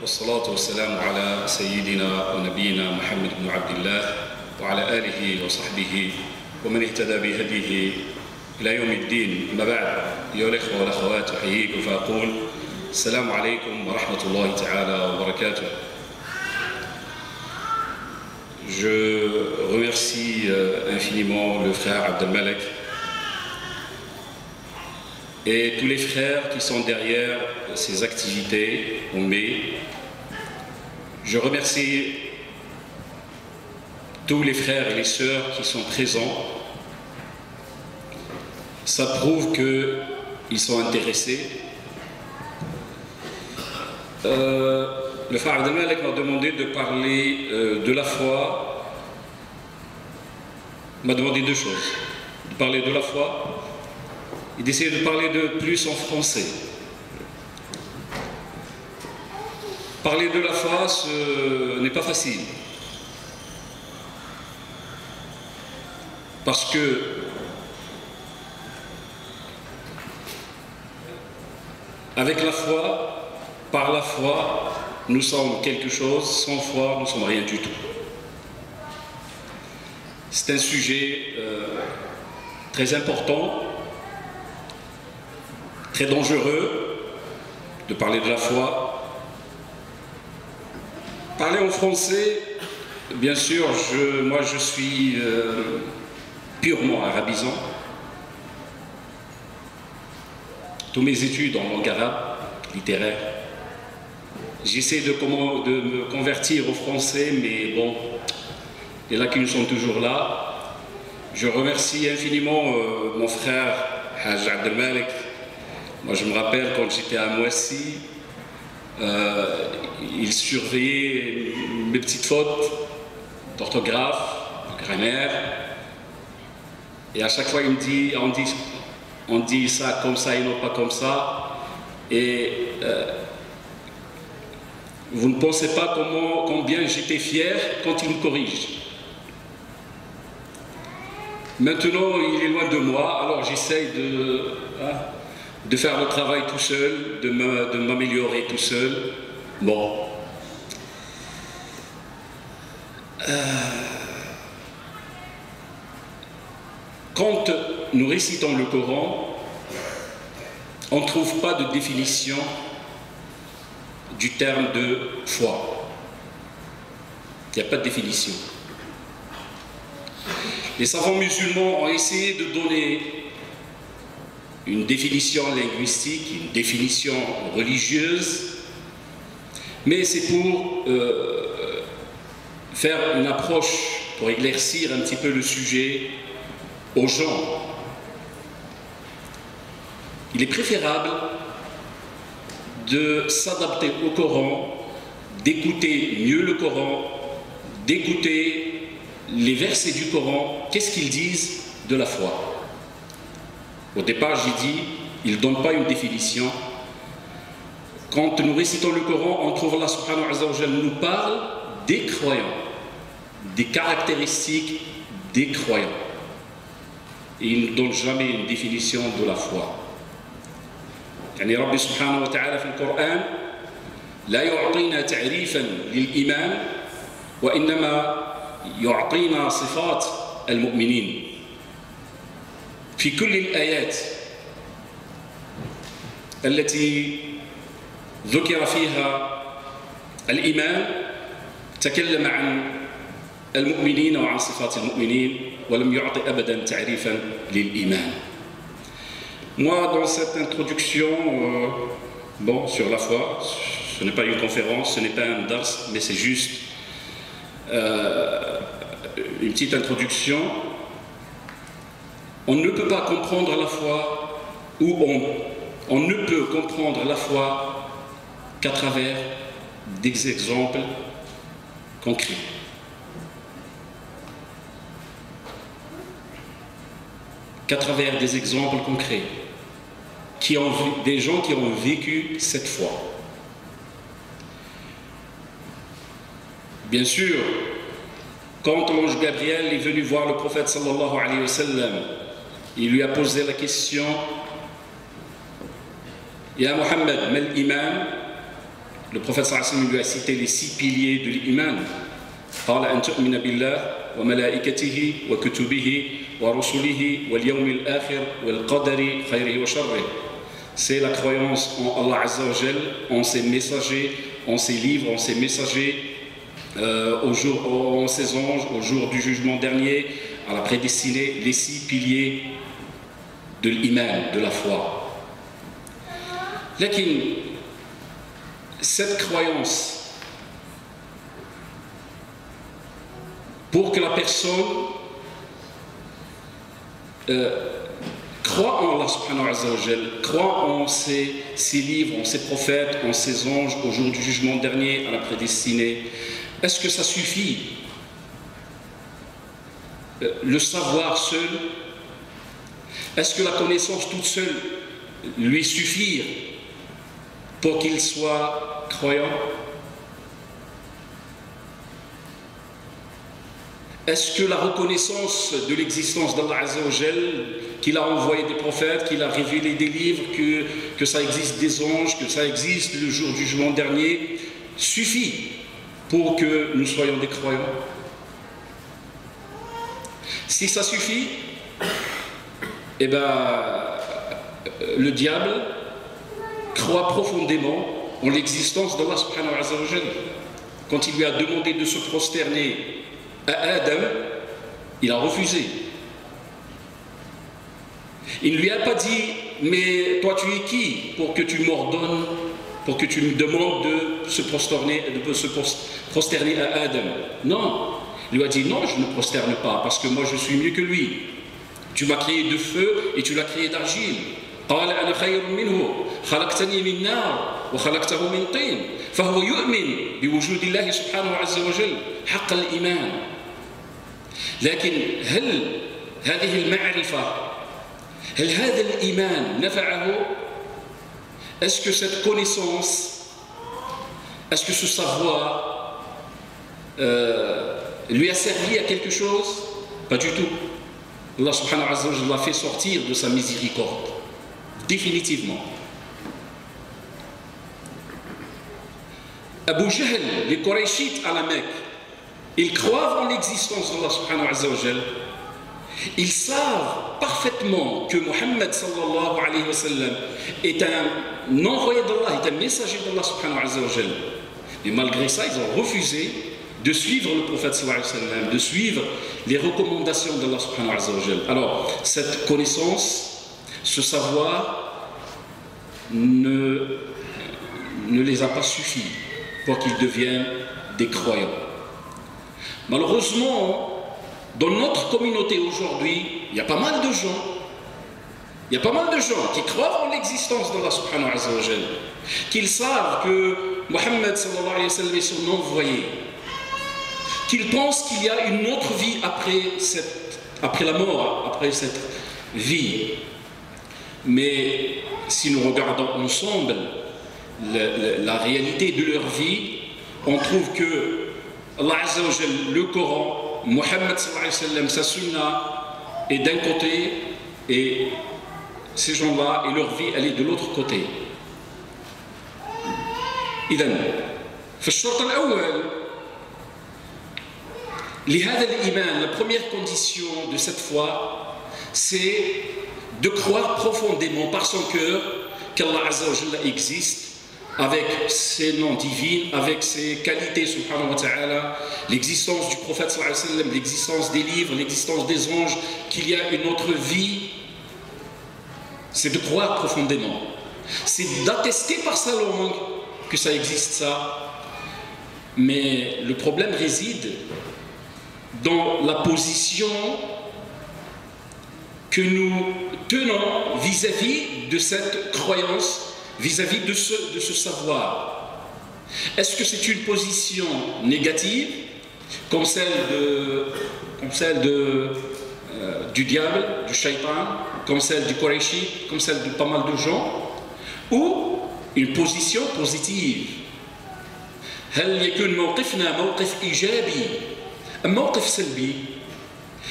والصلاة والسلام على سيدنا ونبينا محمد بن عبد الله وعلى آله وصحبه ومن اهتدى بهديه إلى يوم الدين. أما بعد، أيها الإخوة والأخوات، أحييكم فأقول السلام عليكم ورحمة الله تعالى وبركاته. Je remercie infiniment le frère Abdelmalek et tous les frères qui sont derrière ces activités au mai. Je remercie tous les frères et les sœurs qui sont présents. Ça prouve qu'ils sont intéressés. Le frère Abdelmalek m'a demandé de parler de la foi. Il m'a demandé deux choses. De parler de la foi et d'essayer de parler de plus en français. Parler de la foi, ce n'est pas facile. Parce que avec la foi, par la foi, nous sommes quelque chose, sans foi, nous ne sommes rien du tout. C'est un sujet très important, très dangereux, de parler de la foi. Parler en français, bien sûr, moi je suis purement arabisant. Toutes mes études en langue arabe, littéraire. J'essaie de me convertir au français, mais bon, les lacunes sont toujours là. Je remercie infiniment mon frère Haj Abdelmalek. Moi, je me rappelle quand j'étais à Moissy, il surveillait mes petites fautes d'orthographe, de grammaire. Et à chaque fois, il me dit, on dit ça comme ça et non pas comme ça. Et vous ne pensez pas combien j'étais fier quand il me corrige. Maintenant, il est loin de moi, alors j'essaye de faire le travail tout seul, de m'améliorer tout seul. Bon. Quand nous récitons le Coran, on ne trouve pas de définition du terme de foi. Il n'y a pas de définition. Les savants musulmans ont essayé de donner une définition linguistique, une définition religieuse, mais c'est pour faire une approche, pour éclaircir un petit peu le sujet aux gens. Il est préférable de s'adapter au Coran, d'écouter mieux le Coran, d'écouter les versets du Coran, qu'est-ce qu'ils disent de la foi. Au départ, j'ai dit, ils ne donnent pas une définition. Quand nous récitons le Coran, on trouve Allah subhanahu wa ta'ala nous parle des croyants, des caractéristiques des croyants. Et il ne donne jamais une définition de la foi. يعني ربي سبحانه وتعالى في القرآن لا يعطينا تعريفا للإيمان وإنما يعطينا صفات المؤمنين في كل الآيات التي ذكر فيها الإيمان تكلم عن المؤمنين وعن صفات المؤمنين ولم يعطي أبدا تعريفا للإيمان. Moi, dans cette introduction, sur la foi, ce n'est pas une conférence, ce n'est pas un dars, mais c'est juste une petite introduction. On ne peut pas comprendre la foi, ou on ne peut comprendre la foi qu'à travers des exemples concrets. Qu'à travers des exemples concrets. Des gens qui ont vécu cette foi. Bien sûr, quand l'ange Gabriel est venu voir le prophète sallallahu alayhi wa sallam, il lui a posé la question Ya Muhammad, mal iman, le prophète sallallahu alayhi wa sallam lui a cité les 6 piliers de l'iman. قال أن تؤمن بالله وملائكته وكتبه ورسله واليوم الآخر والقدر خيره وشره. C'est la croyance en Allah Azza wa Jal, en ses messagers, en ses livres, en ses messagers, en ses anges, au jour du jugement dernier, à la prédestinée, les 6 piliers de l'iman, de la foi. Lakin, cette croyance, pour que la personne croit en Allah subhanahu wa ta'ala, croit en ses livres, en ses prophètes, en ses anges, au jour du jugement dernier, à la prédestinée, est-ce que ça suffit? Le savoir seul, est-ce que la connaissance toute seule lui suffit pour qu'il soit croyant? Est-ce que la reconnaissance de l'existence d'Allah Azza wa Jal, qu'il a envoyé des prophètes, qu'il a révélé des livres, que ça existe des anges, que ça existe le jour du jugement dernier, suffit pour que nous soyons des croyants? Si ça suffit, eh bien, le diable croit profondément en l'existence d'Allah subhanahu wa ta'ala. Quand il lui a demandé de se prosterner à Adam, il a refusé. Il ne lui a pas dit, mais toi tu es qui pour que tu m'ordonnes, pour que tu me demandes de se prosterner à Adam? Non, il lui a dit, non, je ne prosterne pas, parce que moi je suis mieux que lui. Tu m'as créé de feu et tu l'as créé d'argile. قال أنا خير منه خلقتني من نار وخلقته من طين فهو يؤمن بوجود الله سبحانه عز وجل حق الإيمان. لكن هل هذه المعرفة، هل هذا الإيمان نفعه؟ Est-ce que cette connaissance, est-ce que ce savoir lui a servi à quelque chose? Pas du tout. Allah subhanahu wa ta'ala l'a fait sortir de sa miséricorde, définitivement. Abu Jahl, les Qurayshites à la Mecque, ils croient en l'existence d'Allah subhanahu wa ta'ala. Ils savent parfaitement que Muhammad sallallahu alayhi wa sallam est un envoyé d'Allah, est un messager d'Allah subhanahu wa ta'ala. Mais malgré ça, ils ont refusé de suivre le prophète sallallahu alayhi wa sallam, de suivre les recommandations d'Allah subhanahu wa ta'ala. Alors, cette connaissance, ce savoir ne les a pas suffi pour qu'ils deviennent des croyants. Malheureusement, dans notre communauté aujourd'hui, il y a pas mal de gens, qui croient en l'existence d'Allah subhanahu wa ta'ala, qu'ils savent que Muhammad sallallahu alayhi wa sallam est son envoyé, qu'ils pensent qu'il y a une autre vie après la mort, après cette vie. Mais si nous regardons ensemble la réalité de leur vie, on trouve que Allah Azza wa Jal, le Coran, Muhammad sallallahu alayhi wa sallam, sa sunna est d'un côté et ces gens-là et leur vie elle est de l'autre côté. إذن فالشرط الأول لهذا الإيمان, la première condition de cette foi, c'est de croire profondément par son cœur qu'Allah Azza wa Jalla existe avec ses noms divins, avec ses qualités subhanahu wa ta'ala, l'existence du prophète sallallahu alayhi wa sallam, l'existence des livres, l'existence des anges, qu'il y a une autre vie. C'est de croire profondément, c'est d'attester par sa langue que ça existe ça. Mais le problème réside dans la position que nous tenons vis-à-vis de cette croyance, vis-à-vis de ce savoir. Est-ce que c'est une position négative, comme celle du diable, du shaitan, comme celle du Qurayshi, comme celle de pas mal de gens, ou une position positive? هل يكون موقفنا موقف إيجابي أم موقف سلبي؟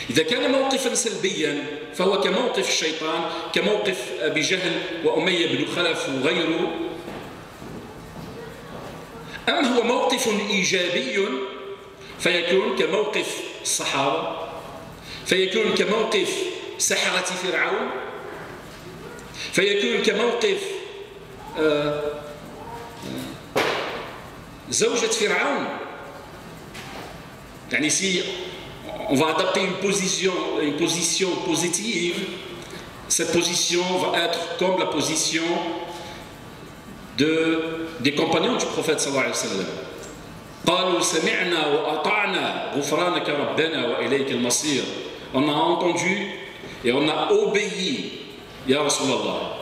إذا كان موقفا سلبيا فهو كموقف الشيطان، كموقف أبي جهل وأمية بن خلف وغيره. أم هو موقف إيجابي فيكون كموقف الصحابة، فيكون كموقف سحرة فرعون، فيكون كموقف زوجة فرعون. يعني si on va adapter une position positive, cette position va être comme la position des compagnons du prophète sallallahu alayhi wa sallam. قالوا سمعنا وأطعنا غفرانك ربنا وإليك المصير. On a entendu et on a obéi, ya Rasulallah.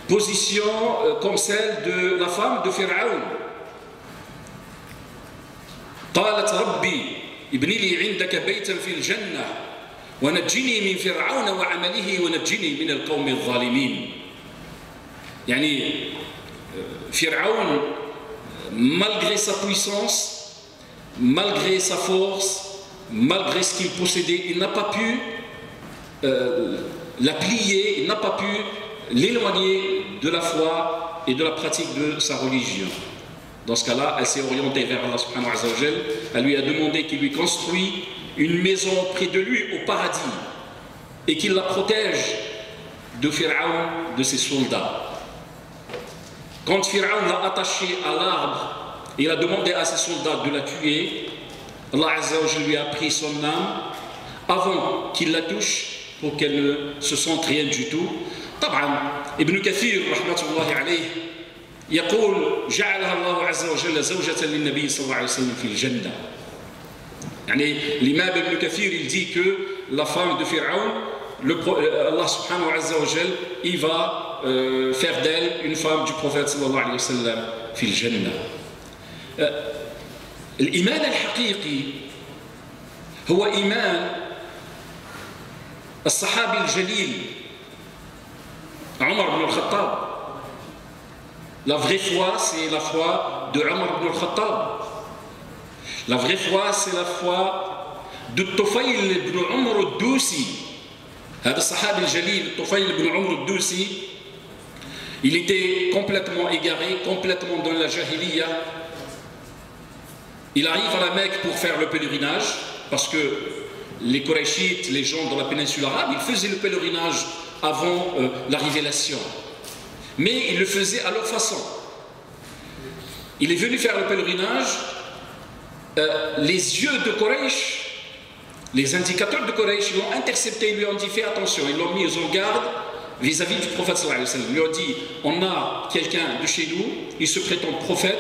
Position comme celle de la femme de Pharaon. قالت ربي ابني لي عندك بيتا في الجنة ونجني من فرعون وعمله ونجني من القوم الظالمين. يعني فرعون malgré sa puissance, malgré sa force, malgré ce qu'il possédait, il n'a pas pu la plier, il n'a pas pu l'éloigner de la foi et de la pratique de sa religion. Dans ce cas-là, elle s'est orientée vers Allah subhanahu wa ta'ala. Elle lui a demandé qu'il lui construise une maison près de lui au paradis et qu'il la protège de Pharaon, de ses soldats. Quand Pharaon l'a attachée à l'arbre, il a demandé à ses soldats de la tuer. Allah Azza wa Jalla lui a pris son âme avant qu'il la touche pour qu'elle ne se sente rien du tout. طبعا ابن كثير رحمة الله عليه يقول جعلها الله عز وجل زوجة للنبي صلى الله عليه وسلم في الجنة. يعني l'imam Ibn Kathir il dit que la femme de Pharaon, Allah subhanahu wa ta'ala, il va faire d'elle une femme du prophète sallallahu alayhi wa sallam في الجنة. الإيمان الحقيقي هو إيمان الصحابي الجليل عمر بن الخطاب. La vraie foi, c'est la foi de Omar ibn al-Khattab. La vraie foi, c'est la foi de Tufayl ibn Umar al-Dousi. هذا الصحابي الجليل Tufayl ibn Umar al-Dousi, il était complètement égaré, complètement dans la jahiliya. Il arrive à la Mecque pour faire le pèlerinage, parce que les Qurayshites, les gens dans la péninsule arabe, ils faisaient le pèlerinage avant la révélation. Mais ils le faisaient à leur façon. Il est venu faire le pèlerinage, les yeux de Quraysh, les indicateurs de Quraysh l'ont intercepté, ils lui ont dit fais attention, ils l'ont mis en garde vis-à-vis du prophète sallallahu alayhi wa sallam. Ils lui ont dit on a quelqu'un de chez nous, il se prétend prophète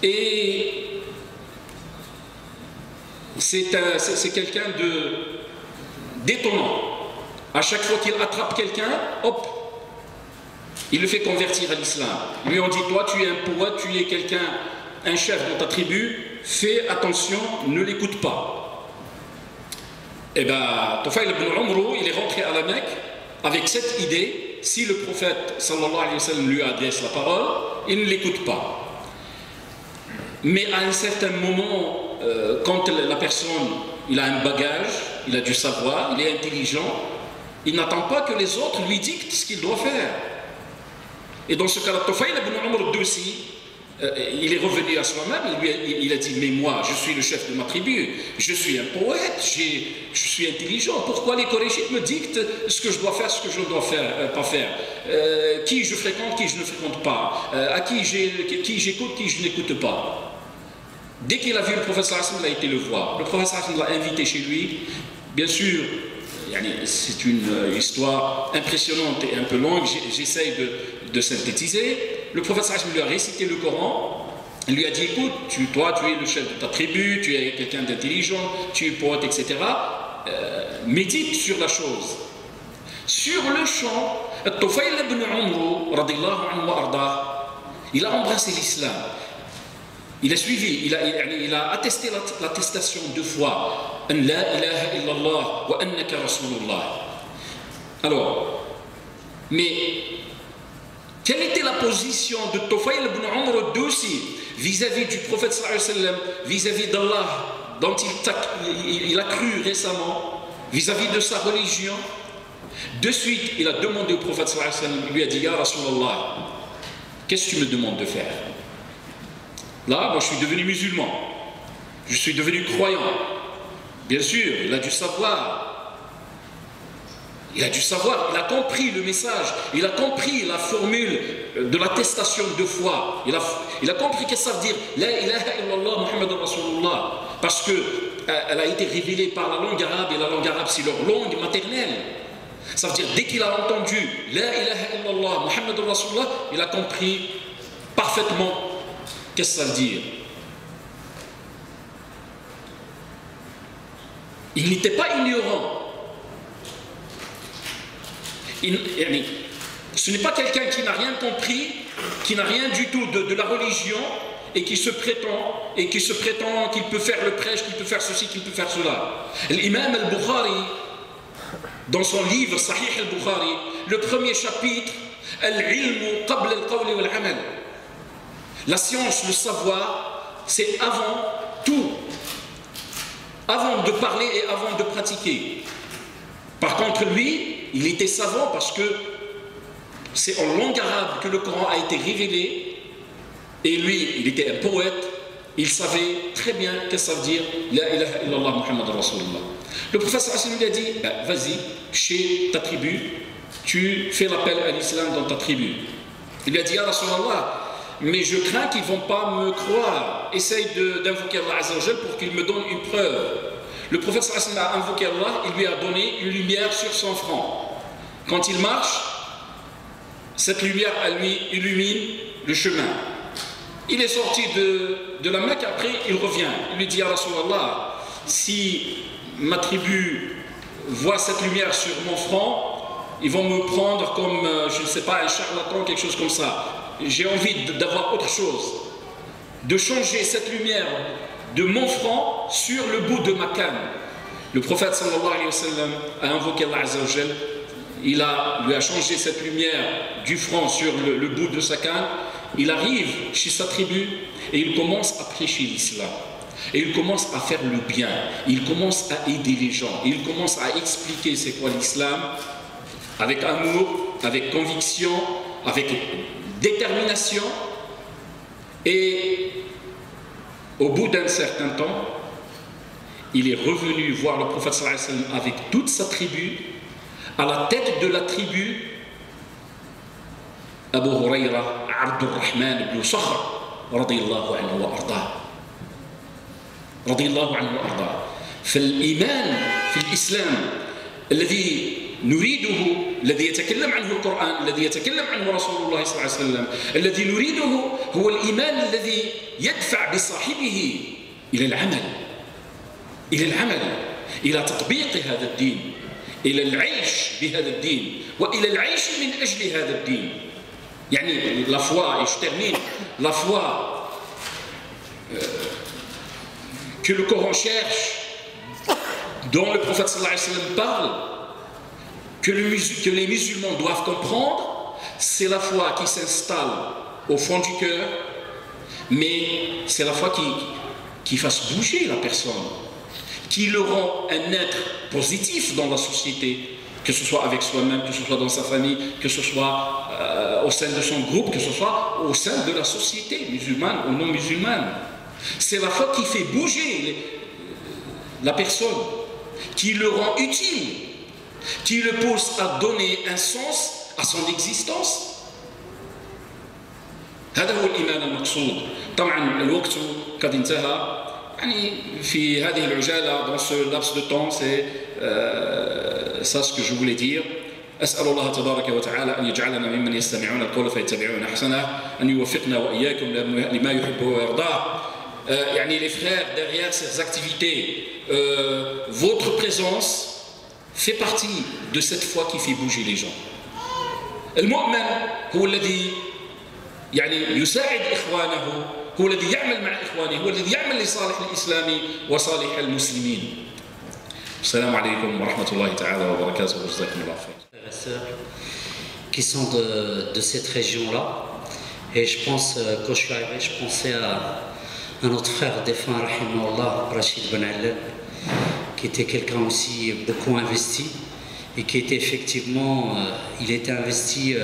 et c'est quelqu'un d'étonnant. À chaque fois qu'il attrape quelqu'un, hop, il le fait convertir à l'islam. Ils lui ont dit toi tu es un poète, tu es quelqu'un, un chef dans ta tribu, fais attention, ne l'écoute pas. Et bien, Tufayl ibn Umar, il est rentré à la Mecque avec cette idée, si le prophète sallallahu alayhi wa sallam lui adresse la parole, il ne l'écoute pas. Mais à un certain moment, quand la personne, il a un bagage, il a du savoir, il est intelligent, il n'attend pas que les autres lui dictent ce qu'il doit faire. Et dans ce cas-là, Tufayl ibn Umar al-Dousi, il est revenu à soi-même, il a dit mais moi, je suis le chef de ma tribu, je suis un poète, je suis intelligent, pourquoi les Qurayshites me dictent ce que je dois faire, ce que je ne dois pas faire, qui je fréquente, qui je ne fréquente pas, à qui j'écoute, qui je n'écoute pas. Dès qu'il a vu le prophète sallallahu alayhi wa sallam, il a été le voir. Le prophète sallallahu alayhi wa sallam l'a invité chez lui. Bien sûr, c'est une histoire impressionnante et un peu longue, j'essaye de synthétiser. Le prophète sallallahu alayhi wa sallam lui a récité le Coran. Il lui a dit écoute, toi tu es le chef de ta tribu, tu es quelqu'un d'intelligent, tu es poète, etc. Médite sur la chose. Sur le champ, Tufayl ibn Umar, radiyallahu anhu wa arda, il a embrassé l'islam. Il a suivi, il a attesté l'attestation de foi. An la ilaha illallah wa annaka rasulullah. Alors, mais quelle était la position de Tufayl ibn Umar al-Dousi vis-à-vis du prophète sallallahu alayhi wa sallam, vis-à-vis d'Allah dont il a cru récemment, vis-à-vis de sa religion? De suite, il a demandé au prophète sallallahu alayhi wa sallam, il lui a dit ya Rasulallah, qu'est-ce que tu me demandes de faire? Là, moi je suis devenu musulman, je suis devenu croyant. Bien sûr, il a du savoir. Il a du savoir, il a compris le message, il a compris la formule de l'attestation de foi. Il a compris qu'est-ce que ça veut dire La ilaha illallah Muhammadur Rasulullah. Parce qu'elle a été révélée par la langue arabe, et la langue arabe c'est leur langue maternelle. Ça veut dire dès qu'il a entendu La ilaha illallah Muhammadur Rasulullah, il a compris parfaitement qu'est-ce que ça veut dire. Il n'était pas ignorant. Ce n'est pas quelqu'un qui n'a rien compris, qui n'a rien du tout de la religion et qui se prétend qu'il peut faire le prêche, qu'il peut faire ceci, qu'il peut faire cela. L'imam al-Bukhari, dans son livre Sahih al-Bukhari, le premier chapitre, Al-ilmu qabla al-qawli wal-amal. La science, le savoir, c'est avant tout, avant de parler et avant de pratiquer. Par contre, lui, il était savant parce que c'est en langue arabe que le Coran a été révélé, et lui, il était un poète, il savait très bien qu'est-ce que ça veut dire La ilaha illallah Muhammad Rasulullah. Le prophète sallallahu alayhi wa sallam lui a dit vas-y, chez ta tribu, tu fais l'appel à l'islam dans ta tribu. Il lui a dit ya Rasulallah, mais je crains qu'ils ne vont pas me croire. Essaye d'invoquer Allah Azza wa Jal pour qu'il me donne une preuve. Le prophète sallallahu alayhi wa sallam a invoqué Allah, il lui a donné une lumière sur son front. Quand il marche, cette lumière à lui illumine le chemin. Il est sorti de la Mecque, après il revient. Il lui dit ya Rasulallah, si ma tribu voit cette lumière sur mon front, ils vont me prendre comme, je ne sais pas, un charlatan, quelque chose comme ça. J'ai envie d'avoir autre chose, de changer cette lumière de mon front sur le bout de ma canne. Le prophète sallallahu alayhi wa sallam a invoqué Allah Azza wa Jal, lui a changé cette lumière du front sur le bout de sa canne. Il arrive chez sa tribu et il commence à prêcher l'islam. Et il commence à faire le bien, il commence à aider les gens, il commence à expliquer c'est quoi l'islam, avec amour, avec conviction, avec détermination. Et au bout d'un certain temps, il est revenu voir le prophète sallallahu alayhi wa sallam avec toute sa tribu. À la tête de la tribu, Abu Hurayra Abdurrahman ibn Sakhr radiyallahu anhu wa ardah. رضي الله عنه وأرضاه. فالإيمان في الإسلام الذي نريده، الذي يتكلم عنه القرآن، الذي يتكلم عنه رسول الله صلى الله عليه وسلم، الذي نريده هو الإيمان الذي يدفع بصاحبه إلى العمل، إلى العمل، إلى تطبيق هذا الدين، إلى العيش بهذا الدين، وإلى العيش من أجل هذا الدين. يعني la foi, et je termine, la foi que le Coran cherche, dont le prophète sallallahu alayhi wa sallam parle, que les musulmans doivent comprendre, c'est la foi qui s'installe au fond du cœur, mais c'est la foi qui fasse bouger la personne, qui le rend un être positif dans la société, que ce soit avec soi-même, que ce soit dans sa famille, que ce soit au sein de son groupe, que ce soit au sein de la société musulmane ou non musulmane. C'est la foi qui fait bouger la personne, qui le rend utile, qui le pousse à donner un sens à son existence. هذا هو الإيمان المقصود. طبعا الوقت قد انتهى. يعني في هذه العجالة dans ce laps de temps, c'est ça ce que je voulais dire. أسأل الله تبارك وتعالى أن يجعلنا ممن يستمعون القول فيتبعون أحسنه، أن يوفقنا وإياكم لما يحبه ويرضاه. يعني les frères, derrière ces activités, votre présence fait partie de cette foi qui fait bouger les gens. المؤمن هو الذي يعني يساعد إخوانه، هو الذي يعمل مع إخوانه، هو الذي يعمل لصالح الإسلام وصالح المسلمين. السلام عليكم ورحمة الله تعالى وبركاته وجزاكم الله خير. Qui sont de cette région-là, et je pense, quand je suis arrivé, je pensais à notre frère défunt, rahimahullah, Rachid Ben Allal, qui était quelqu'un aussi beaucoup investi, et qui était effectivement, il était investi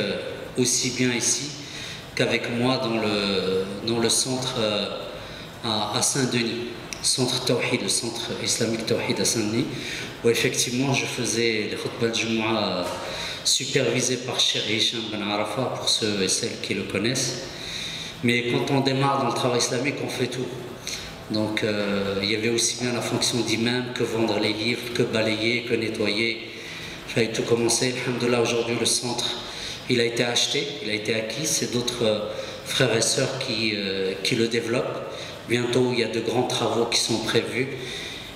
aussi bien ici qu'avec moi dans le centre à Saint-Denis, centre Tawhid, le centre islamique Tawhid à Saint-Denis, où effectivement je faisais les khutbah al-Jumu'ah supervisés par Cheikh Hicham Ben Arafat, pour ceux et celles qui le connaissent. Mais quand on démarre dans le travail islamique, on fait tout. Donc il y avait aussi bien la fonction d'imam que vendre les livres, que balayer, que nettoyer. Il fallait tout commencer. Alhamdoulilah, aujourd'hui le centre, il a été acheté, il a été acquis. C'est d'autres frères et sœurs qui le développent. Bientôt, il y a de grands travaux qui sont prévus.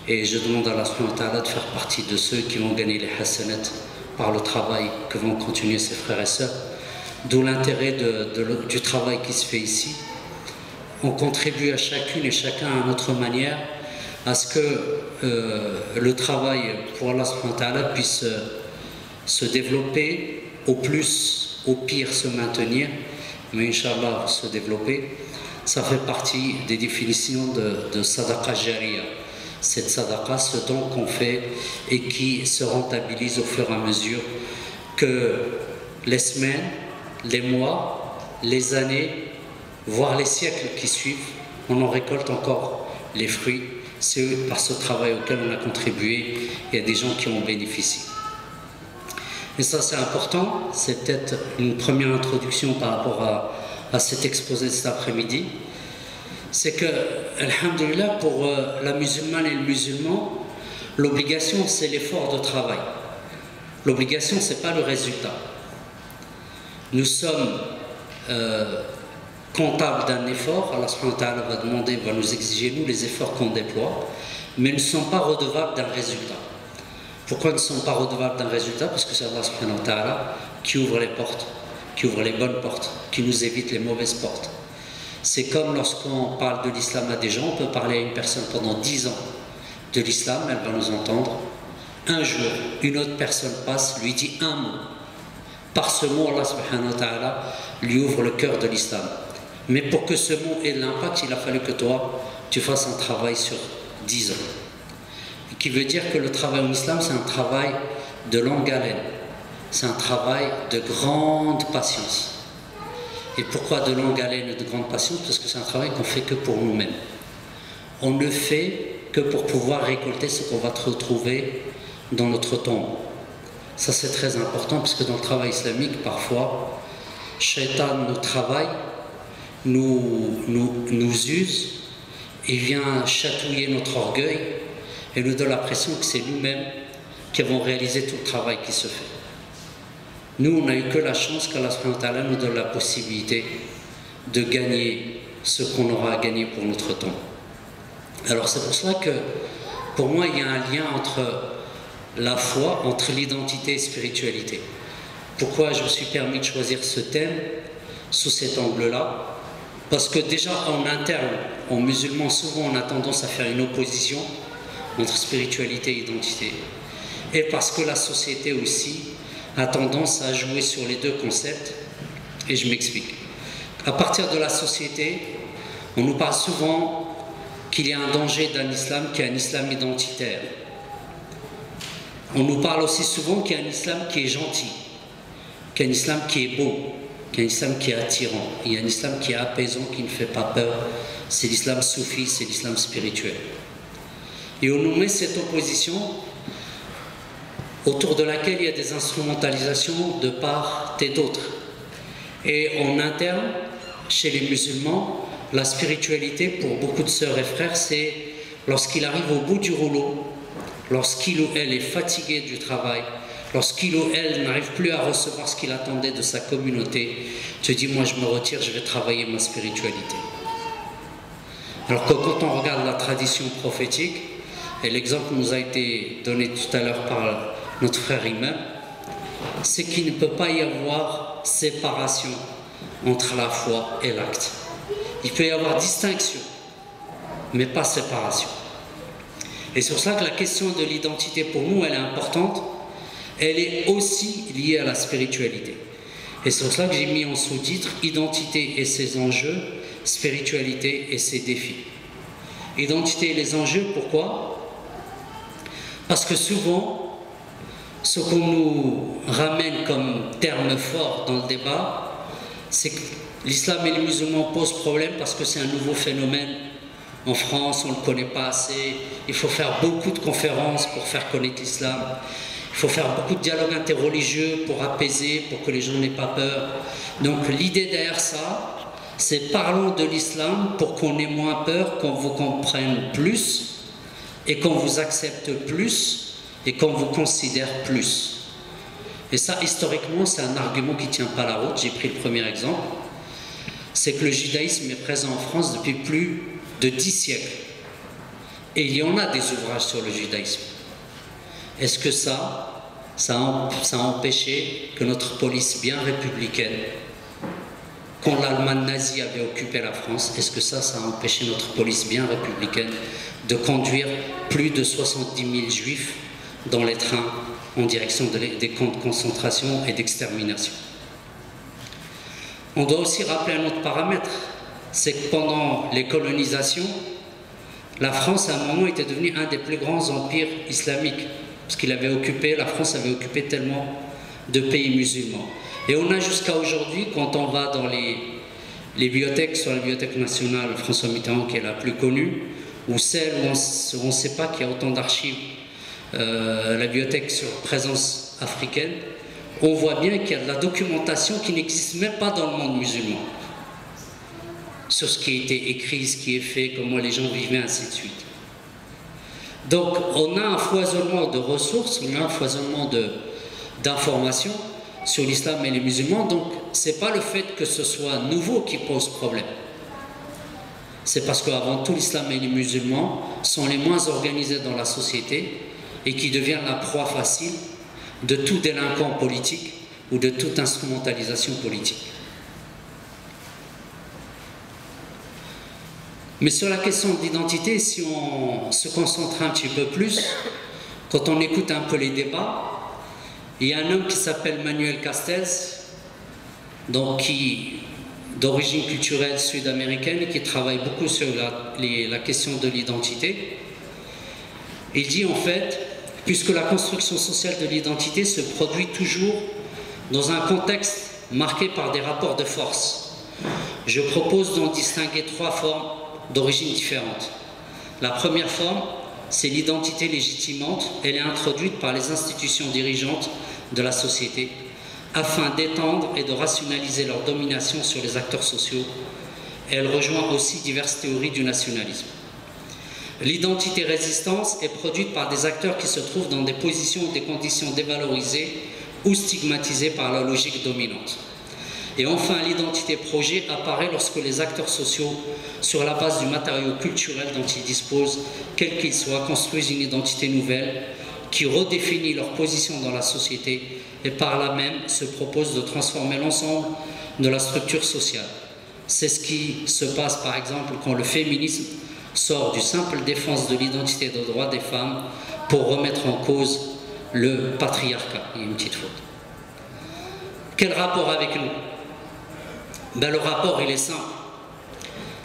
Et je demande à Allah subhanahu wa ta'ala de faire partie de ceux qui vont gagner les hasanat par le travail que vont continuer ces frères et sœurs. D'où l'intérêt du travail qui se fait ici. On contribue à chacune et chacun à notre manière à ce que le travail pour Allah subhanahu wa ta'ala puisse se développer, au plus, au pire se maintenir, mais Inch'Allah se développer. Ça fait partie des définitions de sadaqa jariya. Cette sadaqa, ce don qu'on fait et qui se rentabilise au fur et à mesure que les semaines, les mois, les années, voire les siècles qui suivent, on en récolte encore les fruits. C'est par ce travail auquel on a contribué, il y a des gens qui en bénéficient. Et ça c'est important, c'est peut-être une première introduction par rapport à cet exposé de cet après-midi. C'est que, alhamdoulilah, pour la musulmane et le musulman, l'obligation c'est l'effort de travail. L'obligation c'est pas le résultat. Nous sommes comptables d'un effort, Allah subhanahu wa ta'ala va demander, va nous exiger nous les efforts qu'on déploie, mais nous ne sommes pas redevables d'un résultat. Pourquoi nous ne sommes pas redevables d'un résultat? Parce que c'est Allah subhanahu wa ta'ala qui ouvre les portes, qui ouvre les bonnes portes, qui nous évite les mauvaises portes. C'est comme lorsqu'on parle de l'islam à des gens, on peut parler à une personne pendant 10 ans de l'islam, elle va nous entendre. Un jour, une autre personne passe, lui dit un mot. Par ce mot, Allah subhanahu wa ta'ala lui ouvre le cœur de l'islam. Mais pour que ce mot ait l'impact, il a fallu que toi, tu fasses un travail sur 10 ans. Ce qui veut dire que le travail en islam, c'est un travail de longue haleine. C'est un travail de grande patience. Et pourquoi de longue haleine et de grande patience? Parce que c'est un travail qu'on fait que pour nous-mêmes. On ne fait que pour pouvoir récolter ce qu'on va retrouver dans notre tombe. Ça c'est très important parce que dans le travail islamique, parfois, Shaitan nous travaille, nous use, et vient chatouiller notre orgueil et nous donne l'impression que c'est nous-mêmes qui avons réalisé tout le travail qui se fait. Nous, on n'a eu que la chance qu'Allah subhanahu wa ta'ala nous donne la possibilité de gagner ce qu'on aura à gagner pour notre temps. Alors c'est pour cela que, pour moi, il y a un lien entre la foi, entre l'identité et la spiritualité. Pourquoi je me suis permis de choisir ce thème sous cet angle-là? Parce que déjà en interne, en musulman, souvent on a tendance à faire une opposition entre spiritualité et identité. Et parce que la société aussi a tendance à jouer sur les deux concepts, et je m'explique. À partir de la société, on nous parle souvent qu'il y a un danger d'un islam qui est un islam identitaire. On nous parle aussi souvent qu'il y a un islam qui est gentil, qu'il y a un islam qui est beau, qu'il y a un islam qui est attirant, il y a un islam qui est apaisant, qui ne fait pas peur. C'est l'islam soufi, c'est l'islam spirituel. Et on nous met cette opposition autour de laquelle il y a des instrumentalisations de part et d'autre. Et en interne, chez les musulmans, la spiritualité pour beaucoup de sœurs et frères, c'est lorsqu'il arrive au bout du rouleau, lorsqu'il ou elle est fatigué du travail, lorsqu'il ou elle n'arrive plus à recevoir ce qu'il attendait de sa communauté, te dit moi je me retire, je vais travailler ma spiritualité. Alors que quand on regarde la tradition prophétique, et l'exemple nous a été donné tout à l'heure par notre frère imam, c'est qu'il ne peut pas y avoir séparation entre la foi et l'acte. Il peut y avoir distinction, mais pas séparation. Et c'est pour ça que la question de l'identité pour nous, elle est importante. Elle est aussi liée à la spiritualité. Et c'est pour ça que j'ai mis en sous-titre « Identité et ses enjeux, spiritualité et ses défis ». Identité et les enjeux, pourquoi? Parce que souvent, ce qu'on nous ramène comme terme fort dans le débat, c'est l'islam et les musulmans posent problème parce que c'est un nouveau phénomène. En France, on ne le connaît pas assez. Il faut faire beaucoup de conférences pour faire connaître l'islam. Il faut faire beaucoup de dialogues interreligieux pour apaiser, pour que les gens n'aient pas peur. Donc l'idée derrière ça, c'est parlons de l'islam pour qu'on ait moins peur, qu'on vous comprenne plus et qu'on vous accepte plus et qu'on vous considère plus. Et ça, historiquement, c'est un argument qui ne tient pas la route. J'ai pris le premier exemple. C'est que le judaïsme est présent en France depuis plus de 10 siècles. Et il y en a des ouvrages sur le judaïsme. Est-ce que ça a empêché que notre police bien républicaine, quand l'Allemagne nazie avait occupé la France, est-ce que ça a empêché notre police bien républicaine de conduire plus de 70 000 juifs dans les trains en direction des camps de concentration et d'extermination? On doit aussi rappeler un autre paramètre, c'est que pendant les colonisations, la France à un moment était devenue un des plus grands empires islamiques, parce la France avait occupé tellement de pays musulmans. Et on a jusqu'à aujourd'hui, quand on va dans les bibliothèques, sur la Bibliothèque nationale François Mitterrand qui est la plus connue, ou celle où on ne sait pas qu'il y a autant d'archives, la bibliothèque sur présence africaine, on voit bien qu'il y a de la documentation qui n'existe même pas dans le monde musulman, sur ce qui a été écrit, ce qui est fait, comment les gens vivaient, ainsi de suite. Donc on a un foisonnement de ressources, on a un foisonnement d'informations sur l'islam et les musulmans, donc c'est pas le fait que ce soit nouveau qui pose problème. C'est parce qu'avant tout, l'islam et les musulmans sont les moins organisés dans la société et qui deviennent la proie facile de tout délinquant politique ou de toute instrumentalisation politique. Mais sur la question de l'identité, si on se concentre un petit peu plus, quand on écoute un peu les débats, il y a un homme qui s'appelle Manuel Castells, donc d'origine culturelle sud-américaine, qui travaille beaucoup sur la question de l'identité. Il dit en fait, puisque la construction sociale de l'identité se produit toujours dans un contexte marqué par des rapports de force, je propose d'en distinguer 3 formes d'origine différentes. La première forme, c'est l'identité légitimante. Elle est introduite par les institutions dirigeantes de la société afin d'étendre et de rationaliser leur domination sur les acteurs sociaux. Elle rejoint aussi diverses théories du nationalisme. L'identité résistance est produite par des acteurs qui se trouvent dans des positions ou des conditions dévalorisées ou stigmatisées par la logique dominante. Et enfin, l'identité projet apparaît lorsque les acteurs sociaux, sur la base du matériau culturel dont ils disposent, quel qu'il soit, construisent une identité nouvelle qui redéfinit leur position dans la société et par là même se propose de transformer l'ensemble de la structure sociale. C'est ce qui se passe par exemple quand le féminisme sort du simple défense de l'identité et des droits des femmes pour remettre en cause le patriarcat. Il y a une petite faute. Quel rapport avec nous? Ben, le rapport, il est simple.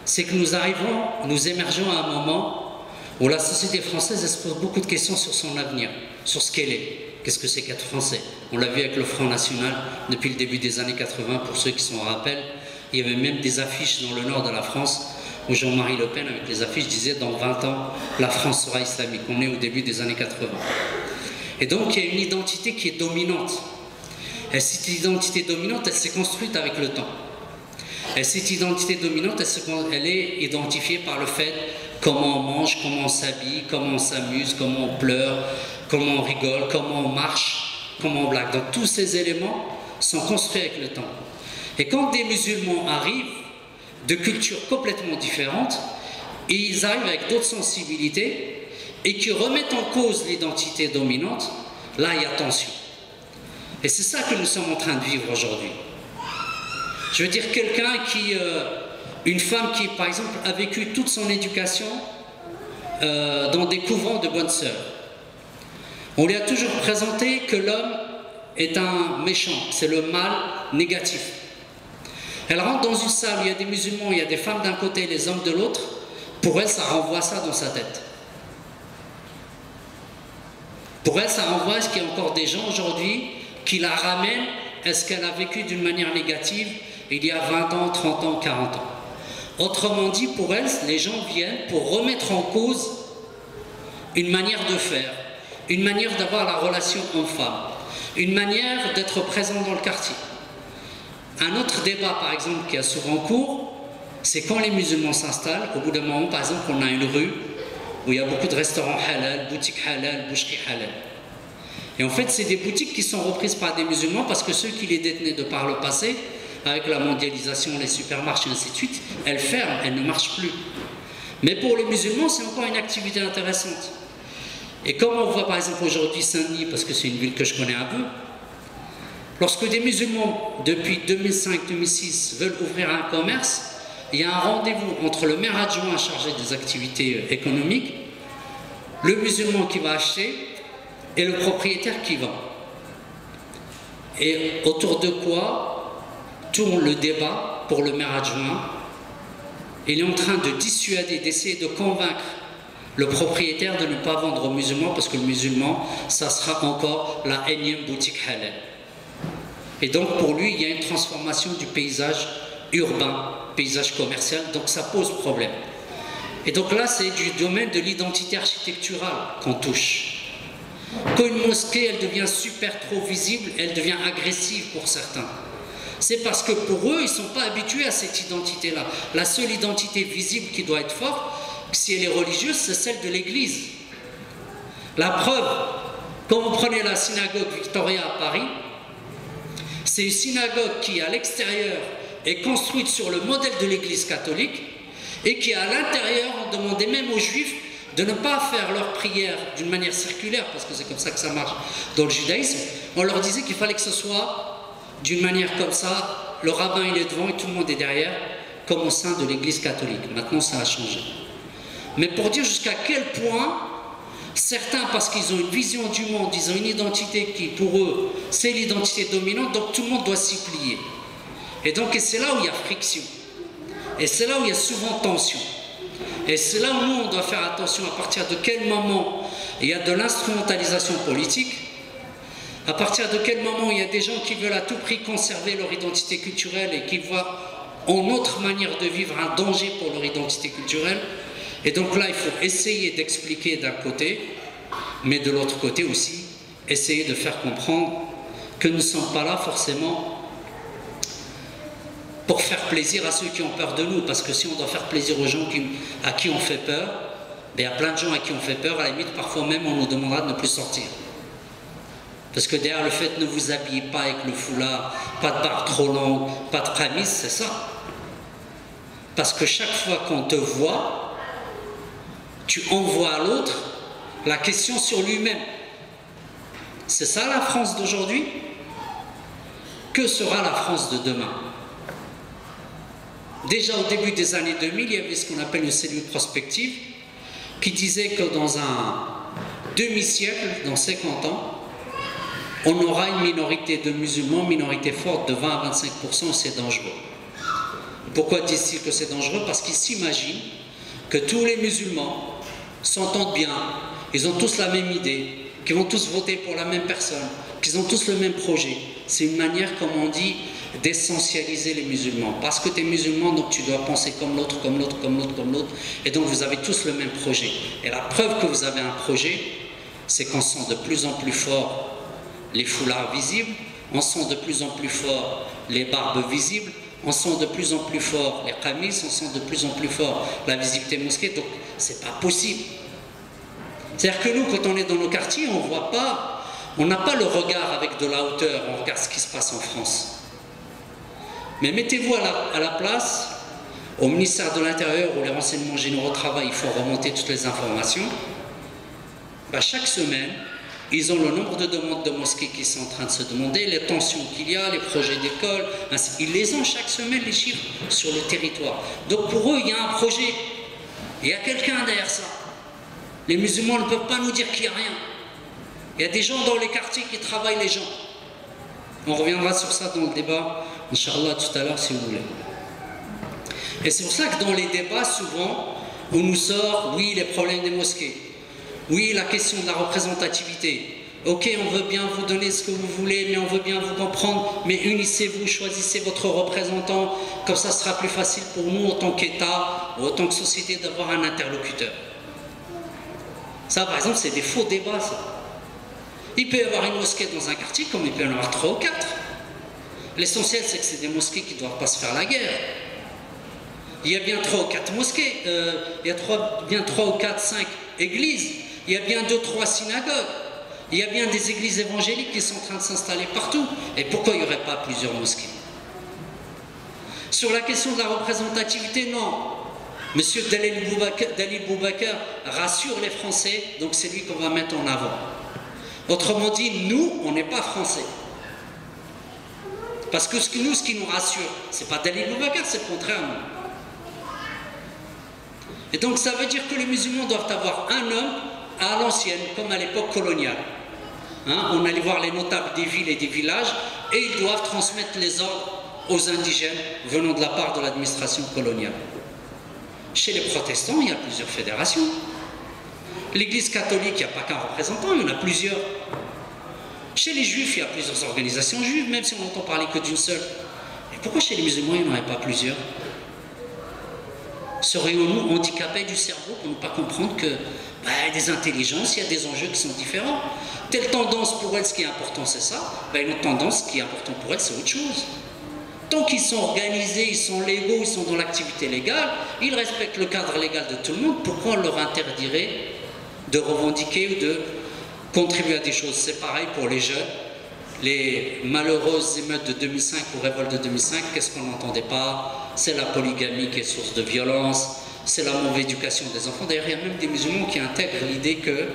C'est que nous émergeons à un moment où la société française se pose beaucoup de questions sur son avenir, sur ce qu'elle est. Qu'est-ce que c'est qu'être français? On l'a vu avec le Front National depuis le début des années 80, pour ceux qui s'en rappellent. Il y avait même des affiches dans le nord de la France où Jean-Marie Le Pen, avec les affiches, disait « Dans 20 ans, la France sera islamique ». On est au début des années 80. Et donc, il y a une identité qui est dominante. Et cette identité dominante, elle s'est construite avec le temps. Et cette identité dominante, elle est identifiée par le fait comment on mange, comment on s'habille, comment on s'amuse, comment on pleure, comment on rigole, comment on marche, comment on blague. Donc tous ces éléments sont construits avec le temps. Et quand des musulmans arrivent de cultures complètement différentes, et ils arrivent avec d'autres sensibilités, et qui remettent en cause l'identité dominante, là il y a tension. Et c'est ça que nous sommes en train de vivre aujourd'hui. Je veux dire, quelqu'un une femme qui, par exemple, a vécu toute son éducation dans des couvents de bonnes sœurs. On lui a toujours présenté que l'homme est un méchant, c'est le mal négatif. Elle rentre dans une salle où il y a des musulmans, il y a des femmes d'un côté et les hommes de l'autre. Pour elle, ça renvoie ça dans sa tête. Pour elle, ça renvoie à ce qu'il y a encore des gens aujourd'hui qui la ramènent à ce qu'elle a vécu d'une manière négative il y a 20 ans, 30 ans, 40 ans. Autrement dit, pour elles, les gens viennent pour remettre en cause une manière de faire, une manière d'avoir la relation homme-femme, une manière d'être présent dans le quartier. Un autre débat, par exemple, qui a souvent cours, c'est quand les musulmans s'installent, au bout d'un moment, par exemple, on a une rue où il y a beaucoup de restaurants halal, boutiques halal, boucheries halal. Et en fait, c'est des boutiques qui sont reprises par des musulmans parce que ceux qui les détenaient de par le passé, avec la mondialisation, les supermarchés, ainsi de suite, elles ferment, elles ne marchent plus. Mais pour les musulmans, c'est encore une activité intéressante. Et comme on voit par exemple aujourd'hui Saint-Denis, parce que c'est une ville que je connais un peu, lorsque des musulmans, depuis 2005-2006, veulent ouvrir un commerce, il y a un rendez-vous entre le maire adjoint chargé des activités économiques, le musulman qui va acheter et le propriétaire qui vend. Et autour de quoi tourne le débat pour le maire adjoint? Il est en train de dissuader, d'essayer de convaincre le propriétaire de ne pas vendre aux musulmans parce que le musulman, ça sera encore la énième boutique halal. Et donc pour lui, il y a une transformation du paysage urbain, paysage commercial, donc ça pose problème. Et donc là, c'est du domaine de l'identité architecturale qu'on touche. Quand une mosquée, elle devient super trop visible, elle devient agressive pour certains. C'est parce que pour eux, ils ne sont pas habitués à cette identité-là. La seule identité visible qui doit être forte, si elle est religieuse, c'est celle de l'Église. La preuve, quand vous prenez la synagogue Victoria à Paris, c'est une synagogue qui, à l'extérieur, est construite sur le modèle de l'Église catholique et qui, à l'intérieur, on demandait même aux Juifs de ne pas faire leur prière d'une manière circulaire, parce que c'est comme ça que ça marche dans le judaïsme. On leur disait qu'il fallait que ce soit d'une manière comme ça, le rabbin il est devant et tout le monde est derrière, comme au sein de l'Église catholique. Maintenant, ça a changé. Mais pour dire jusqu'à quel point certains, parce qu'ils ont une vision du monde, ils ont une identité qui, pour eux, c'est l'identité dominante, donc tout le monde doit s'y plier. Et donc, c'est là où il y a friction. Et c'est là où il y a souvent tension. Et c'est là où nous, on doit faire attention à partir de quel moment il y a de l'instrumentalisation politique, à partir de quel moment il y a des gens qui veulent à tout prix conserver leur identité culturelle et qui voient en notre manière de vivre un danger pour leur identité culturelle. Et donc là, il faut essayer d'expliquer d'un côté, mais de l'autre côté aussi, essayer de faire comprendre que nous ne sommes pas là forcément pour faire plaisir à ceux qui ont peur de nous, parce que si on doit faire plaisir aux gens à qui on fait peur, il y a plein de gens à qui on fait peur, à la limite parfois même on nous demandera de ne plus sortir. Parce que derrière le fait ne vous habillez pas avec le foulard, pas de barbe trop longue, pas de camis, c'est ça. Parce que chaque fois qu'on te voit, tu envoies à l'autre la question sur lui-même. C'est ça la France d'aujourd'hui? Que sera la France de demain? Déjà au début des années 2000, il y avait ce qu'on appelle une cellule prospective qui disait que dans un demi-siècle, dans 50 ans, on aura une minorité de musulmans, minorité forte de 20 à 25%, c'est dangereux. Pourquoi disent-ils que c'est dangereux? Parce qu'ils s'imaginent que tous les musulmans s'entendent bien, ils ont tous la même idée, qu'ils vont tous voter pour la même personne, qu'ils ont tous le même projet. C'est une manière, comme on dit, d'essentialiser les musulmans. Parce que tu es musulman, donc tu dois penser comme l'autre, comme l'autre, comme l'autre, comme l'autre. Et donc vous avez tous le même projet. Et la preuve que vous avez un projet, c'est qu'on sent de plus en plus fort les foulards visibles, on sent de plus en plus fort les barbes visibles, on sent de plus en plus fort les qamis, on sent de plus en plus fort la visibilité mosquée. Donc c'est pas possible. C'est-à-dire que nous, quand on est dans nos quartiers, on voit pas, on n'a pas le regard avec de la hauteur, on regarde ce qui se passe en France. Mais mettez-vous à la place, au ministère de l'Intérieur où les renseignements généraux travaillent, il faut remonter toutes les informations. Ben, chaque semaine, ils ont le nombre de demandes de mosquées qui sont en train de se demander, les tensions qu'il y a, les projets d'école, ils les ont chaque semaine, les chiffres, sur le territoire. Donc pour eux, il y a un projet, il y a quelqu'un derrière ça. Les musulmans ne peuvent pas nous dire qu'il n'y a rien. Il y a des gens dans les quartiers qui travaillent les gens. On reviendra sur ça dans le débat, Inch'Allah, tout à l'heure, si vous voulez. Et c'est pour ça que dans les débats, souvent, on nous sort, oui, les problèmes des mosquées, oui, la question de la représentativité, ok, on veut bien vous donner ce que vous voulez, mais on veut bien vous comprendre, mais unissez-vous, choisissez votre représentant, comme ça sera plus facile pour nous en tant qu'État ou en tant que société d'avoir un interlocuteur. Ça, par exemple, c'est des faux débats, ça. Il peut y avoir une mosquée dans un quartier, comme il peut y en avoir 3 ou 4. L'essentiel, c'est que c'est des mosquées qui ne doivent pas se faire la guerre. Il y a bien 3 ou 4 mosquées, il y a bien 3 ou 4, 5 églises, il y a bien 2 ou 3 synagogues, il y a bien des églises évangéliques qui sont en train de s'installer partout. Et pourquoi il n'y aurait pas plusieurs mosquées? Sur la question de la représentativité, non. Monsieur Dalil Boubacar rassure les Français, donc c'est lui qu'on va mettre en avant. Autrement dit, nous, on n'est pas français. Parce que ce qui nous rassure, c'est pas Dalil Boubacar, c'est le contraire. Et donc ça veut dire que les musulmans doivent avoir un homme à l'ancienne, comme à l'époque coloniale. Hein, on allait voir les notables des villes et des villages, et ils doivent transmettre les ordres aux indigènes venant de la part de l'administration coloniale. Chez les protestants, il y a plusieurs fédérations. L'Église catholique, il n'y a pas qu'un représentant, il y en a plusieurs. Chez les juifs, il y a plusieurs organisations juives, même si on n'entend parler que d'une seule. Et pourquoi chez les musulmans, il n'y en aurait pas plusieurs? Serions-nous handicapés du cerveau pour ne pas comprendre que des intelligences, il y a des enjeux qui sont différents? Telle tendance pour elle, ce qui est important, c'est ça. Une autre tendance, ce qui est important pour elle, c'est autre chose. Tant qu'ils sont organisés, ils sont légaux, ils sont dans l'activité légale, ils respectent le cadre légal de tout le monde, pourquoi on leur interdirait de revendiquer ou de contribuer à des choses? C'est pareil pour les jeunes. Les malheureuses émeutes de 2005 ou révoltes de 2005, qu'est-ce qu'on n'entendait pas? C'est la polygamie qui est source de violence, c'est la mauvaise éducation des enfants. D'ailleurs, il y a même des musulmans qui intègrent l'idée que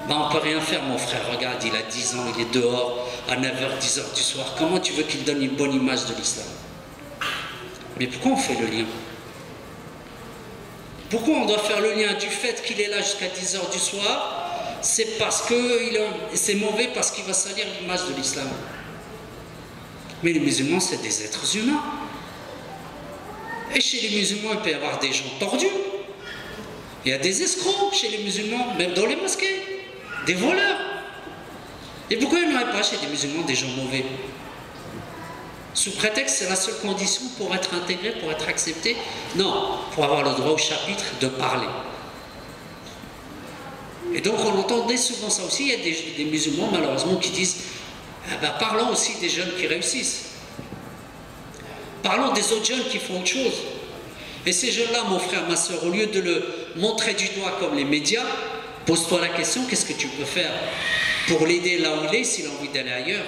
on ne peut rien faire, mon frère, regarde, il a 10 ans, il est dehors à 9h, 10h du soir, comment tu veux qu'il donne une bonne image de l'islam? Mais pourquoi on fait le lien? Pourquoi on doit faire le lien du fait qu'il est là jusqu'à 10h du soir? C'est parce que c'est mauvais, parce qu'il va salir l'image de l'islam. Mais les musulmans, c'est des êtres humains. Et chez les musulmans, il peut y avoir des gens tordus. Il y a des escrocs chez les musulmans, même dans les mosquées. Des voleurs. Et pourquoi il n'y aurait pas chez les musulmans des gens mauvais? Sous prétexte c'est la seule condition pour être intégré, pour être accepté? Non, pour avoir le droit au chapitre de parler. Et donc on entendait souvent ça aussi, il y a des musulmans malheureusement qui disent parlons aussi des jeunes qui réussissent. Parlons des autres jeunes qui font autre chose. Et ces jeunes-là, mon frère, ma soeur, au lieu de le montrer du doigt comme les médias, pose-toi la question, qu'est-ce que tu peux faire pour l'aider là où il est, s'il a envie d'aller ailleurs?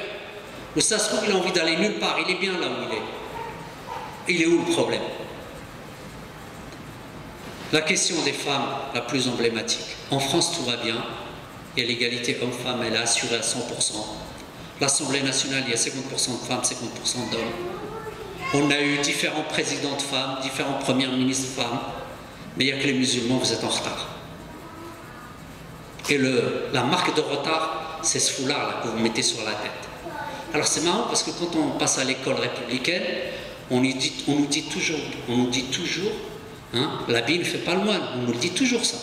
Ou ça se trouve, il a envie d'aller nulle part, il est bien là où il est. Il est où le problème? La question des femmes, la plus emblématique. En France, tout va bien. Il y a l'égalité homme-femme, elle est assurée à 100%. L'Assemblée nationale, il y a 50% de femmes, 50% d'hommes. On a eu différents présidents de femmes, différents premiers ministres femmes. Mais il n'y a que les musulmans, vous êtes en retard. Et la marque de retard, c'est ce foulard-là que vous mettez sur la tête. Alors c'est marrant parce que quand on passe à l'école républicaine, on nous dit toujours, hein, l'habit ne fait pas le moine, on nous dit toujours ça.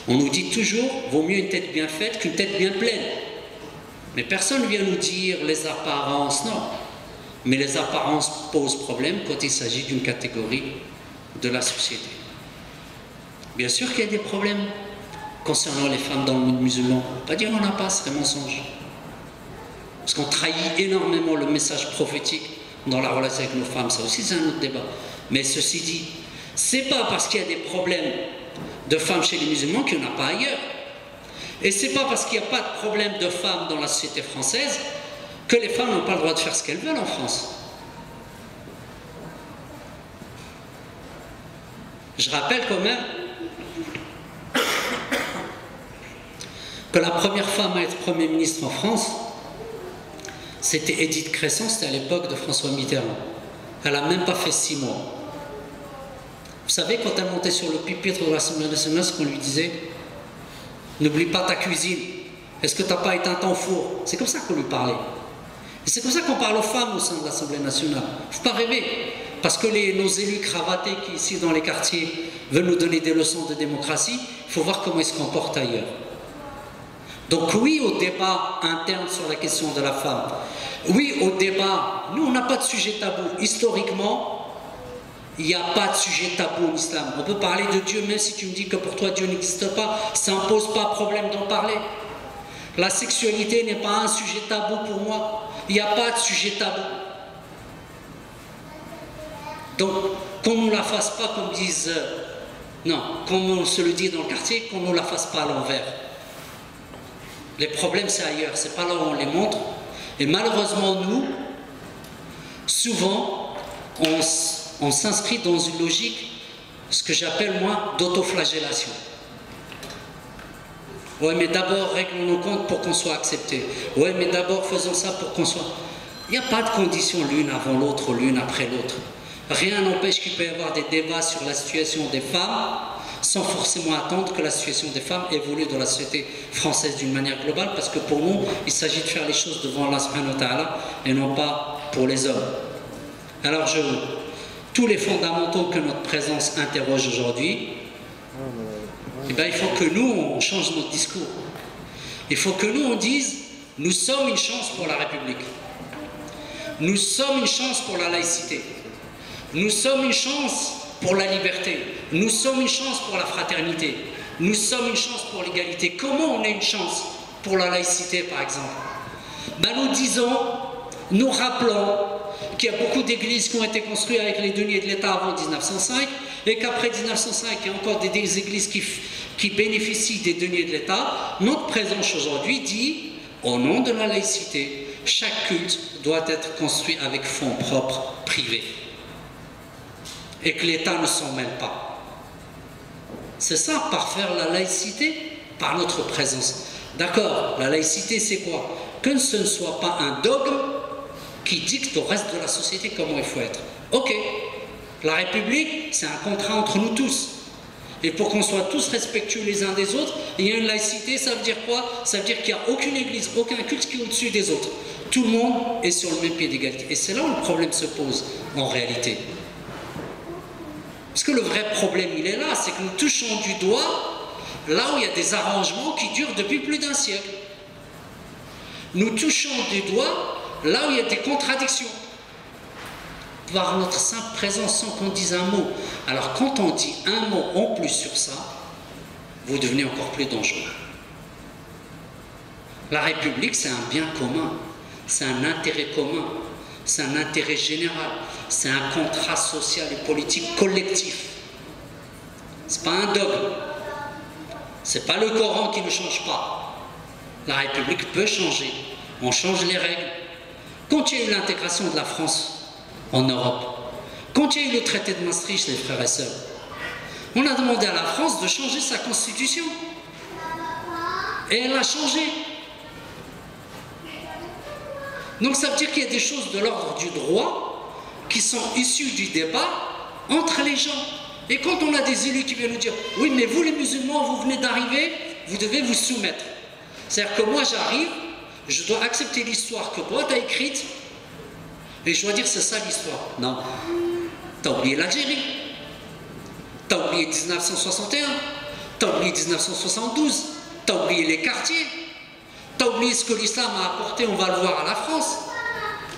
On nous dit toujours, vaut mieux une tête bien faite qu'une tête bien pleine. Mais personne ne vient nous dire les apparences, non. Mais les apparences posent problème quand il s'agit d'une catégorie de la société. Bien sûr qu'il y a des problèmes concernant les femmes dans le monde musulman. On ne peut pas dire qu'on n'en a pas, c'est un mensonge. Parce qu'on trahit énormément le message prophétique dans la relation avec nos femmes. Ça aussi, c'est un autre débat. Mais ceci dit, c'est pas parce qu'il y a des problèmes de femmes chez les musulmans qu'il n'y en a pas ailleurs. Et c'est pas parce qu'il n'y a pas de problème de femmes dans la société française que les femmes n'ont pas le droit de faire ce qu'elles veulent en France. Je rappelle quand même que la première femme à être Premier ministre en France, c'était Édith Cresson, c'était à l'époque de François Mitterrand. Elle n'a même pas fait 6 mois. Vous savez, quand elle montait sur le pupitre de l'Assemblée nationale, ce qu'on lui disait, n'oublie pas ta cuisine, est-ce que tu n'as pas éteint ton four? C'est comme ça qu'on lui parlait. Et c'est comme ça qu'on parle aux femmes au sein de l'Assemblée nationale. Il ne faut pas rêver. Parce que nos élus cravatés qui, ici dans les quartiers, veulent nous donner des leçons de démocratie, il faut voir comment ils se comportent ailleurs. Donc oui au débat interne sur la question de la femme. Oui au débat. Nous, on n'a pas de sujet tabou. Historiquement, il n'y a pas de sujet tabou en islam. On peut parler de Dieu, même si tu me dis que pour toi Dieu n'existe pas, ça ne pose pas problème d'en parler. La sexualité n'est pas un sujet tabou pour moi. Il n'y a pas de sujet tabou. Donc, qu'on ne nous la fasse pas, comme disent... non, comme on se le dit dans le quartier, qu'on ne nous la fasse pas à l'envers. Les problèmes, c'est ailleurs, c'est pas là où on les montre. Et malheureusement, nous, souvent, on s'inscrit dans une logique, ce que j'appelle moi, d'autoflagellation. Ouais, mais d'abord, réglons nos comptes pour qu'on soit accepté. Ouais, mais d'abord, faisons ça pour qu'on soit... Il n'y a pas de condition l'une avant l'autre, l'une après l'autre. Rien n'empêche qu'il peut y avoir des débats sur la situation des femmes, sans forcément attendre que la situation des femmes évolue dans la société française d'une manière globale, parce que pour nous, il s'agit de faire les choses devant Allah subhanahu wa ta'ala et non pas pour les hommes. Alors tous les fondamentaux que notre présence interroge aujourd'hui, eh bien, il faut que nous, on change notre discours. Il faut que nous, on dise, nous sommes une chance pour la République. Nous sommes une chance pour la laïcité. Nous sommes une chance pour la liberté. Nous sommes une chance pour la fraternité. Nous sommes une chance pour l'égalité. Comment on est une chance pour la laïcité, par exemple? Ben, nous disons, nous rappelons qu'il y a beaucoup d'églises qui ont été construites avec les deniers de l'État avant 1905 et qu'après 1905, il y a encore des églises qui bénéficient des deniers de l'État. Notre présence aujourd'hui dit, au nom de la laïcité, chaque culte doit être construit avec fonds propres privés et que l'État ne s'en mêle pas. C'est ça, par faire la laïcité, par notre présence. D'accord, la laïcité c'est quoi? Que ce ne soit pas un dogme qui dicte au reste de la société comment il faut être. Ok, la République c'est un contrat entre nous tous. Et pour qu'on soit tous respectueux les uns des autres, il y a une laïcité, ça veut dire quoi? Ça veut dire qu'il n'y a aucune église, aucun culte qui est au-dessus des autres. Tout le monde est sur le même pied d'égalité. Et c'est là où le problème se pose en réalité. Parce que le vrai problème, il est là, c'est que nous touchons du doigt là où il y a des arrangements qui durent depuis plus d'un siècle. Nous touchons du doigt là où il y a des contradictions. Par notre simple présence sans qu'on dise un mot. Alors quand on dit un mot en plus sur ça, vous devenez encore plus dangereux. La République, c'est un bien commun, c'est un intérêt commun, c'est un intérêt général, c'est un contrat social et politique collectif. Ce n'est pas un dogme, ce n'est pas le Coran qui ne change pas. La République peut changer, on change les règles. Quand il y a eu l'intégration de la France en Europe, quand il y a eu le traité de Maastricht, les frères et sœurs, on a demandé à la France de changer sa constitution. Et elle a changé. Donc ça veut dire qu'il y a des choses de l'ordre du droit qui sont issues du débat entre les gens. Et quand on a des élus qui viennent nous dire « Oui, mais vous les musulmans, vous venez d'arriver, vous devez vous soumettre. » C'est-à-dire que moi j'arrive, je dois accepter l'histoire que toi tu as écrite et je dois dire c'est ça l'histoire. Non. T'as oublié l'Algérie. T'as oublié 1961. T'as oublié 1972. T'as oublié les quartiers. T'as oublié ce que l'islam a apporté, on va le voir à la France.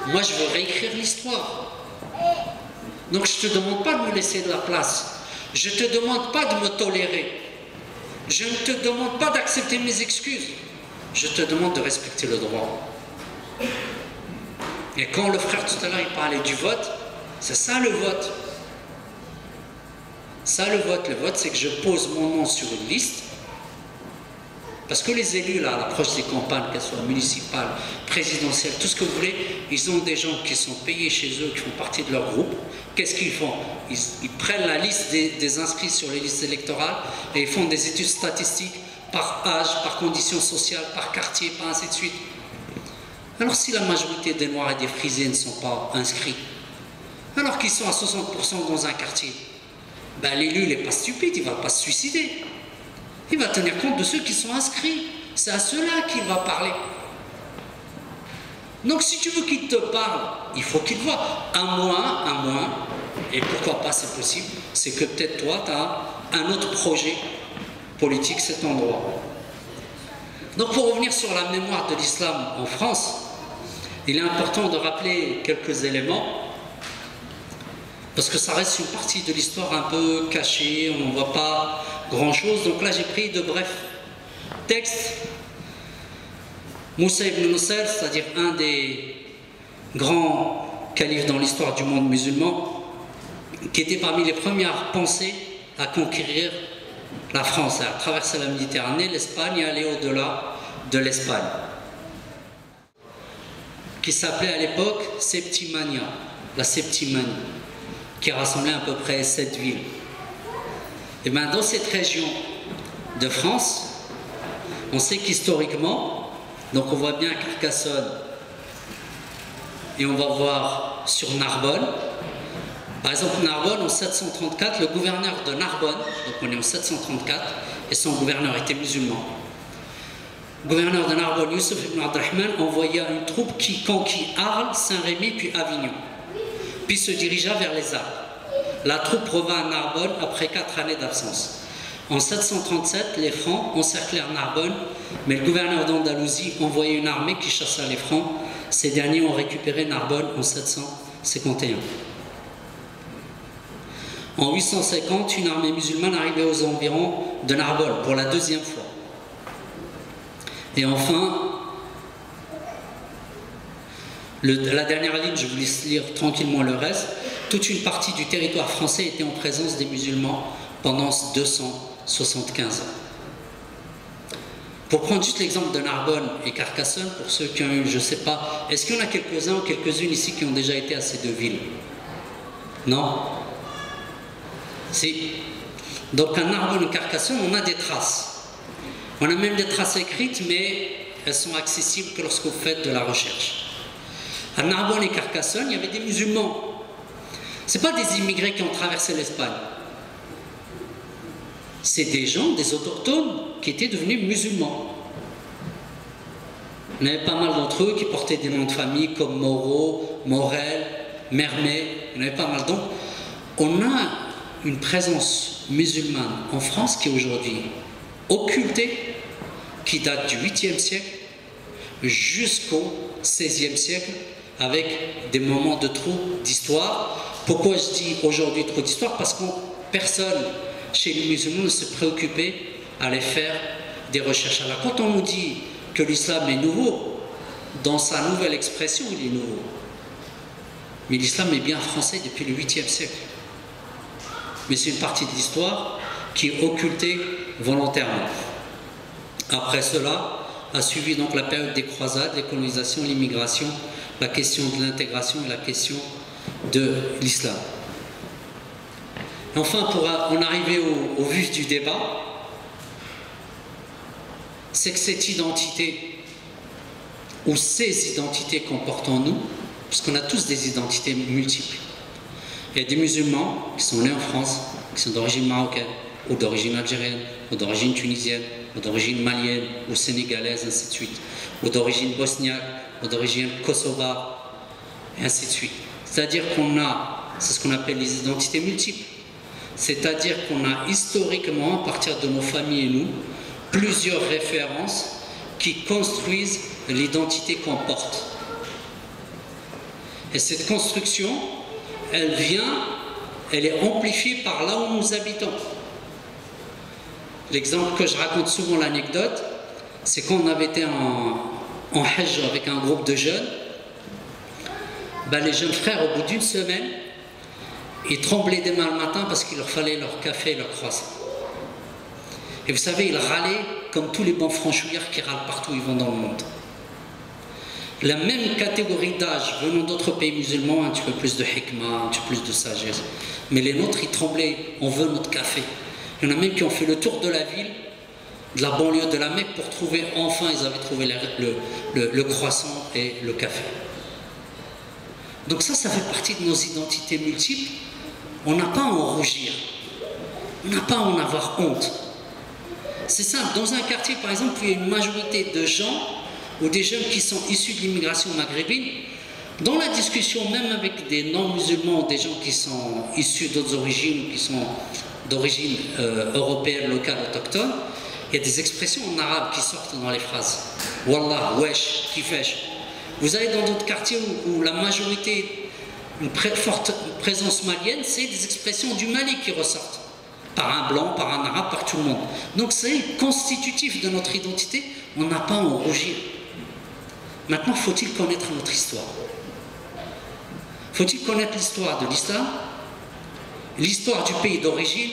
Moi je veux réécrire l'histoire. Donc je ne te demande pas de me laisser de la place. Je ne te demande pas de me tolérer. Je ne te demande pas d'accepter mes excuses. Je te demande de respecter le droit. Et quand le frère tout à l'heure il parlait du vote, c'est ça le vote. Ça le vote c'est que je pose mon nom sur une liste. Parce que les élus, là, à l'approche des campagnes, qu'elles soient municipales, présidentielles, tout ce que vous voulez, ils ont des gens qui sont payés chez eux, qui font partie de leur groupe. Qu'est-ce qu'ils font? Ils prennent la liste des inscrits sur les listes électorales et ils font des études statistiques par âge, par conditions sociales, par quartier, par ainsi de suite. Alors si la majorité des Noirs et des Frisés ne sont pas inscrits, alors qu'ils sont à 60% dans un quartier, ben l'élu il n'est pas stupide, il ne va pas se suicider. Il va tenir compte de ceux qui sont inscrits. C'est à ceux-là qu'il va parler. Donc si tu veux qu'il te parle, il faut qu'il voit. Un moins, et pourquoi pas c'est possible, c'est que peut-être toi, tu as un autre projet politique, cet endroit. Donc pour revenir sur la mémoire de l'islam en France, il est important de rappeler quelques éléments, parce que ça reste une partie de l'histoire un peu cachée, on ne voit pas grand-chose. Donc là j'ai pris de brefs textes. Moussa ibn Nusayr, c'est-à-dire un des grands califes dans l'histoire du monde musulman, qui était parmi les premières pensées à conquérir la France, à traverser la Méditerranée, l'Espagne et aller au-delà de l'Espagne, qui s'appelait à l'époque Septimania, la Septimanie, qui rassemblait à peu près 7 villes. Et bien dans cette région de France, on sait qu'historiquement, donc on voit bien Carcassonne et on va voir sur Narbonne. Par exemple, Narbonne, en 734, le gouverneur de Narbonne, donc on est en 734, et son gouverneur était musulman. Le gouverneur de Narbonne, Youssef ibn Abdrahman, envoya une troupe qui conquit Arles, Saint-Rémy, puis Avignon, puis se dirigea vers les Alpes. La troupe revint à Narbonne après 4 années d'absence. En 737, les Francs encerclèrent Narbonne, mais le gouverneur d'Andalousie envoyait une armée qui chassa les Francs. Ces derniers ont récupéré Narbonne en 751. En 850, une armée musulmane arrivait aux environs de Narbonne pour la 2e fois. Et enfin, la dernière ligne, je vous laisse lire tranquillement le reste. Toute une partie du territoire français était en présence des musulmans pendant 275 ans. Pour prendre juste l'exemple de Narbonne et Carcassonne, pour ceux qui ont eu, je ne sais pas, est-ce qu'il y en a quelques-uns ou quelques-unes ici qui ont déjà été à ces 2 villes? Non? Si. Donc à Narbonne et Carcassonne, on a des traces. On a même des traces écrites, mais elles sont accessibles que lorsque vous faites de la recherche. À Narbonne et Carcassonne, il y avait des musulmans. Ce n'est pas des immigrés qui ont traversé l'Espagne. C'est des gens, des autochtones, qui étaient devenus musulmans. Il y en avait pas mal d'entre eux qui portaient des noms de famille comme Moreau, Morel, Mermet. Il y en avait pas mal. Donc, on a une présence musulmane en France qui est aujourd'hui occultée, qui date du 8e siècle jusqu'au 16e siècle, avec des moments de trou d'histoire. Pourquoi je dis aujourd'hui trou d'histoire? Parce que personne chez les musulmans ne se préoccupait à aller faire des recherches. Alors quand on nous dit que l'islam est nouveau, dans sa nouvelle expression, il est nouveau. Mais l'islam est bien français depuis le 8e siècle. Mais c'est une partie de l'histoire qui est occultée volontairement. Après cela, a suivi donc la période des croisades, les colonisations, l'immigration, la question de l'intégration et la question de l'islam. Enfin, pour en arriver au vif du débat, c'est que cette identité, ou ces identités qu'on porte en nous, parce qu'on a tous des identités multiples. Il y a des musulmans qui sont nés en France, qui sont d'origine marocaine, ou d'origine algérienne, ou d'origine tunisienne, ou d'origine malienne, ou sénégalaise, ainsi de suite, ou d'origine bosniaque, ou d'origine kosovare, et ainsi de suite. C'est-à-dire qu'on a, c'est ce qu'on appelle les identités multiples. C'est-à-dire qu'on a historiquement, à partir de nos familles et nous, plusieurs références qui construisent l'identité qu'on porte. Et cette construction, elle est amplifiée par là où nous habitons. L'exemple que je raconte souvent, l'anecdote, c'est quand on avait été en Hajj avec un groupe de jeunes, ben les jeunes frères, au bout d'une semaine, ils tremblaient des mains le matin parce qu'il leur fallait leur café et leur croissant. Et vous savez, ils râlaient comme tous les bons franchouillards qui râlent partout où ils vont dans le monde. La même catégorie d'âge venant d'autres pays musulmans, un petit peu plus de hikmah, un petit peu plus de sagesse. Mais les nôtres, ils tremblaient, on veut notre café. Il y en a même qui ont fait le tour de la ville, de la banlieue de la Mecque, pour trouver, enfin, ils avaient trouvé le croissant et le café. Donc ça fait partie de nos identités multiples. On n'a pas à en rougir. On n'a pas à en avoir honte. C'est simple, dans un quartier, par exemple, où il y a une majorité de gens, ou des jeunes qui sont issus de l'immigration maghrébine, dans la discussion, même avec des non-musulmans, des gens qui sont issus d'autres origines, qui sont d'origine européenne, locale, autochtone, Il y a des expressions en arabe qui sortent dans les phrases. Wallah, wesh, kifesh. Vous allez dans d'autres quartiers où la majorité, une forte présence malienne, c'est des expressions du Mali qui ressortent. Par un blanc, par un arabe, par tout le monde. Donc c'est constitutif de notre identité, on n'a pas à en rougir. Maintenant, faut-il connaître notre histoire? Faut-il connaître l'histoire de l'islam, l'histoire du pays d'origine,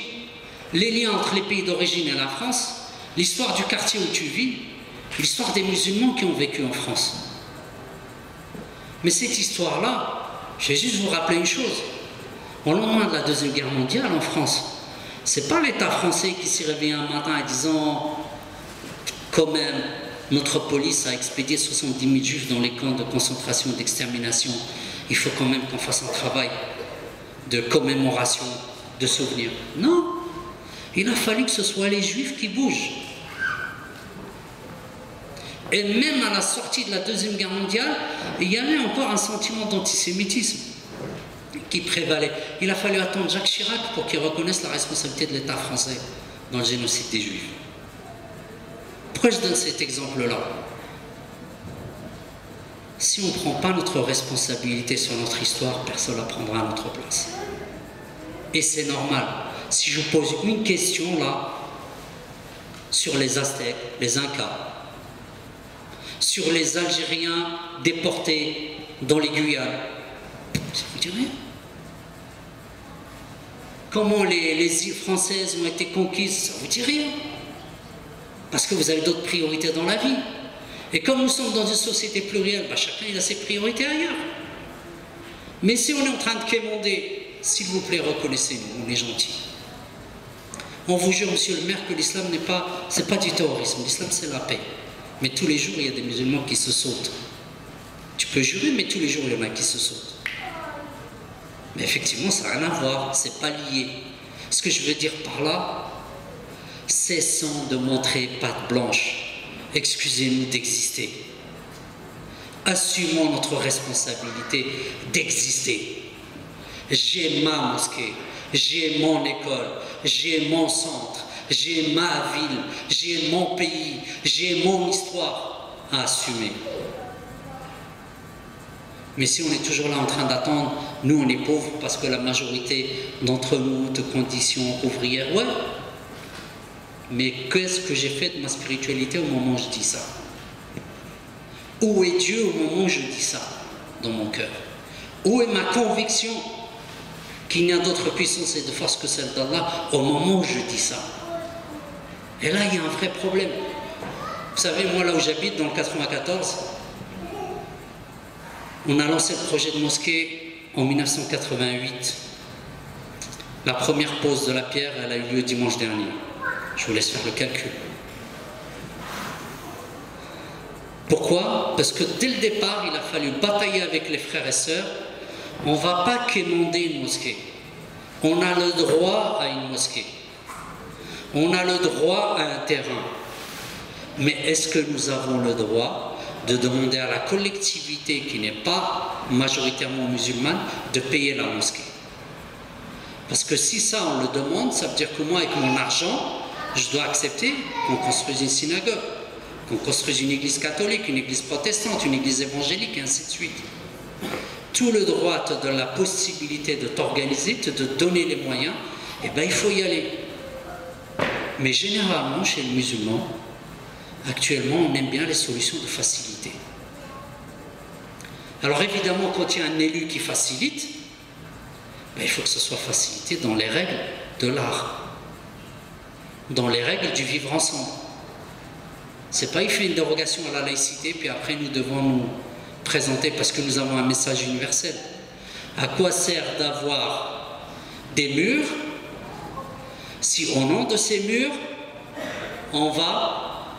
les liens entre les pays d'origine et la France, l'histoire du quartier où tu vis, l'histoire des musulmans qui ont vécu en France. Mais cette histoire-là, je vais juste vous rappeler une chose. Au lendemain de la Deuxième Guerre mondiale en France, c'est pas l'État français qui s'est réveillé un matin en disant quand même, notre police a expédié 70 000 juifs dans les camps de concentration et d'extermination. Il faut quand même qu'on fasse un travail de commémoration, de souvenir. Non, il a fallu que ce soit les juifs qui bougent. Et même à la sortie de la Deuxième Guerre mondiale, il y avait encore un sentiment d'antisémitisme qui prévalait. Il a fallu attendre Jacques Chirac pour qu'il reconnaisse la responsabilité de l'État français dans le génocide des Juifs. Pourquoi je donne cet exemple-là? Si on ne prend pas notre responsabilité sur notre histoire, personne ne la prendra à notre place. Et c'est normal. Si je vous pose une question là, sur les Aztèques, les Incas, sur les Algériens déportés dans les Guyanes, ça vous dit rien? Comment les îles françaises ont été conquises, ça vous dit rien? Parce que vous avez d'autres priorités dans la vie. Et comme nous sommes dans une société plurielle, chacun il a ses priorités ailleurs. Mais si on est en train de quémander, s'il vous plaît, reconnaissez-nous, on est gentils. On vous jure, monsieur le maire, que l'islam c'est pas du terrorisme, l'islam c'est la paix. Mais tous les jours, il y a des musulmans qui se sautent. Tu peux jurer, mais tous les jours, il y en a qui se sautent. Mais effectivement, ça n'a rien à voir, c'est pas lié. Ce que je veux dire par là, cessons de montrer patte blanche. Excusez-nous d'exister. Assumons notre responsabilité d'exister. J'ai ma mosquée, j'ai mon école, j'ai mon centre, j'ai ma ville, j'ai mon pays, j'ai mon histoire à assumer. Mais si on est toujours là en train d'attendre, nous on est pauvres parce que la majorité d'entre nous de conditions ouvrières, ouais. Mais qu'est-ce que j'ai fait de ma spiritualité au moment où je dis ça? Où est Dieu au moment où je dis ça dans mon cœur? Où est ma conviction qu'il n'y a d'autre puissance et de force que celle d'Allah au moment où je dis ça? Et là, il y a un vrai problème. Vous savez, moi, là où j'habite, dans le 94, on a lancé le projet de mosquée en 1988. La première pose de la pierre, elle a eu lieu dimanche dernier. Je vous laisse faire le calcul. Pourquoi? Parce que dès le départ, il a fallu batailler avec les frères et sœurs. On ne va pas quémander une mosquée. On a le droit à une mosquée. On a le droit à un terrain. Mais est-ce que nous avons le droit de demander à la collectivité qui n'est pas majoritairement musulmane de payer la mosquée? Parce que si ça on le demande, ça veut dire que moi avec mon argent, je dois accepter qu'on construise une synagogue, qu'on construise une église catholique, une église protestante, une église évangélique, et ainsi de suite. Tout le droit te donne la possibilité de t'organiser, de te donner les moyens, et bien il faut y aller. Mais généralement, chez les musulmans, actuellement, on aime bien les solutions de facilité. Alors évidemment, quand il y a un élu qui facilite, ben, il faut que ce soit facilité dans les règles de l'art, dans les règles du vivre ensemble. C'est pas il fait une dérogation à la laïcité, puis après nous devons nous présenter parce que nous avons un message universel. À quoi sert d'avoir des murs si au nom de ces murs, on va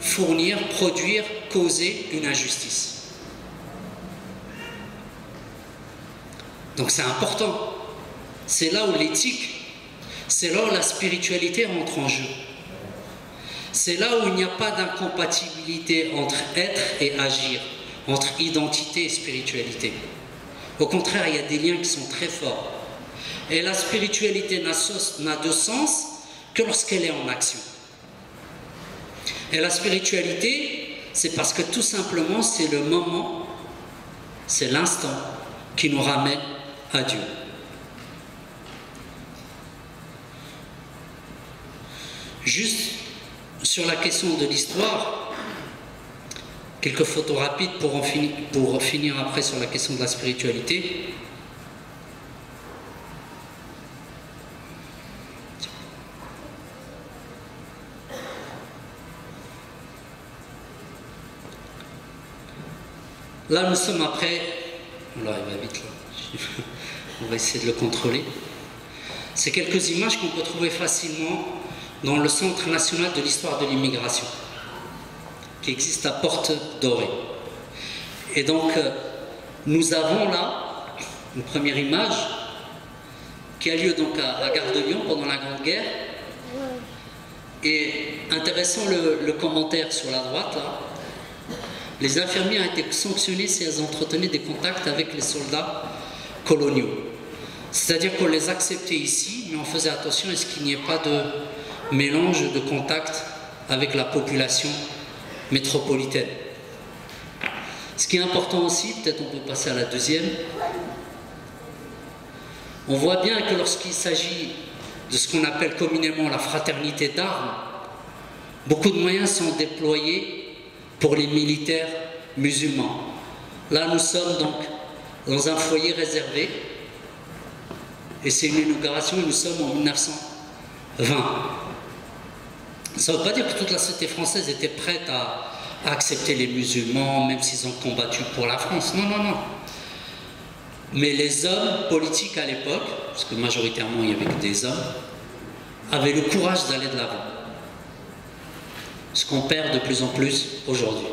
fournir, produire, causer une injustice? Donc c'est important. C'est là où l'éthique, c'est là où la spiritualité rentre en jeu. C'est là où il n'y a pas d'incompatibilité entre être et agir, entre identité et spiritualité. Au contraire, il y a des liens qui sont très forts. Et la spiritualité n'a de sens que lorsqu'elle est en action. Et la spiritualité, c'est parce que tout simplement, c'est le moment, c'est l'instant qui nous ramène à Dieu. Juste sur la question de l'histoire, quelques photos rapides pour finir après sur la question de la spiritualité. Là, nous sommes après... Là, il va vite, là. On va essayer de le contrôler. C'est quelques images qu'on peut trouver facilement dans le Centre national de l'histoire de l'immigration, qui existe à Porte Dorée. Et donc, nous avons là une première image qui a lieu donc à Gare de Lyon pendant la Grande Guerre. Et intéressant le commentaire sur la droite, là. Les infirmiers ont été sanctionnés si elles entretenaient des contacts avec les soldats coloniaux. C'est-à-dire qu'on les acceptait ici, mais on faisait attention à ce qu'il n'y ait pas de mélange de contact avec la population métropolitaine. Ce qui est important aussi, peut-être on peut passer à la deuxième, on voit bien que lorsqu'il s'agit de ce qu'on appelle communément la fraternité d'armes, beaucoup de moyens sont déployés pour les militaires musulmans. Là, nous sommes donc dans un foyer réservé, et c'est une inauguration, et nous sommes en 1920. Ça ne veut pas dire que toute la société française était prête à accepter les musulmans, même s'ils ont combattu pour la France. Non, non, non. Mais les hommes politiques à l'époque, parce que majoritairement il y avait que des hommes, avaient le courage d'aller de l'avant. Ce qu'on perd de plus en plus aujourd'hui.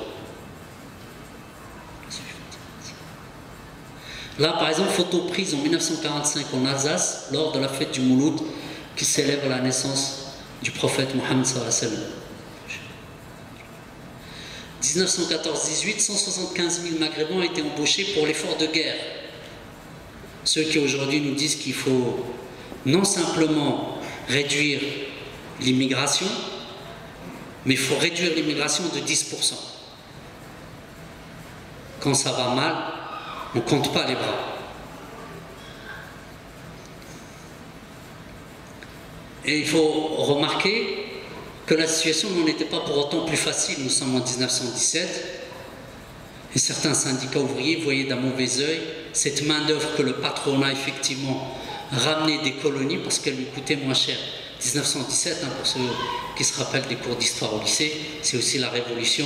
Là, par exemple, photo prise en 1945 en Alsace, lors de la fête du Mouloud, qui célèbre la naissance du prophète Mohammed sallallahu alayhi wa sallam. 1914-18, 175 000 Maghrébins ont été embauchés pour l'effort de guerre. Ceux qui aujourd'hui nous disent qu'il faut non simplement réduire l'immigration, mais il faut réduire l'immigration de 10%. Quand ça va mal, on ne compte pas les bras. Et il faut remarquer que la situation n'en était pas pour autant plus facile. Nous sommes en 1917 et certains syndicats ouvriers voyaient d'un mauvais œil cette main-d'œuvre que le patronat effectivement ramenait des colonies parce qu'elle lui coûtait moins cher. 1917, pour ceux qui se rappellent des cours d'histoire au lycée, c'est aussi la révolution,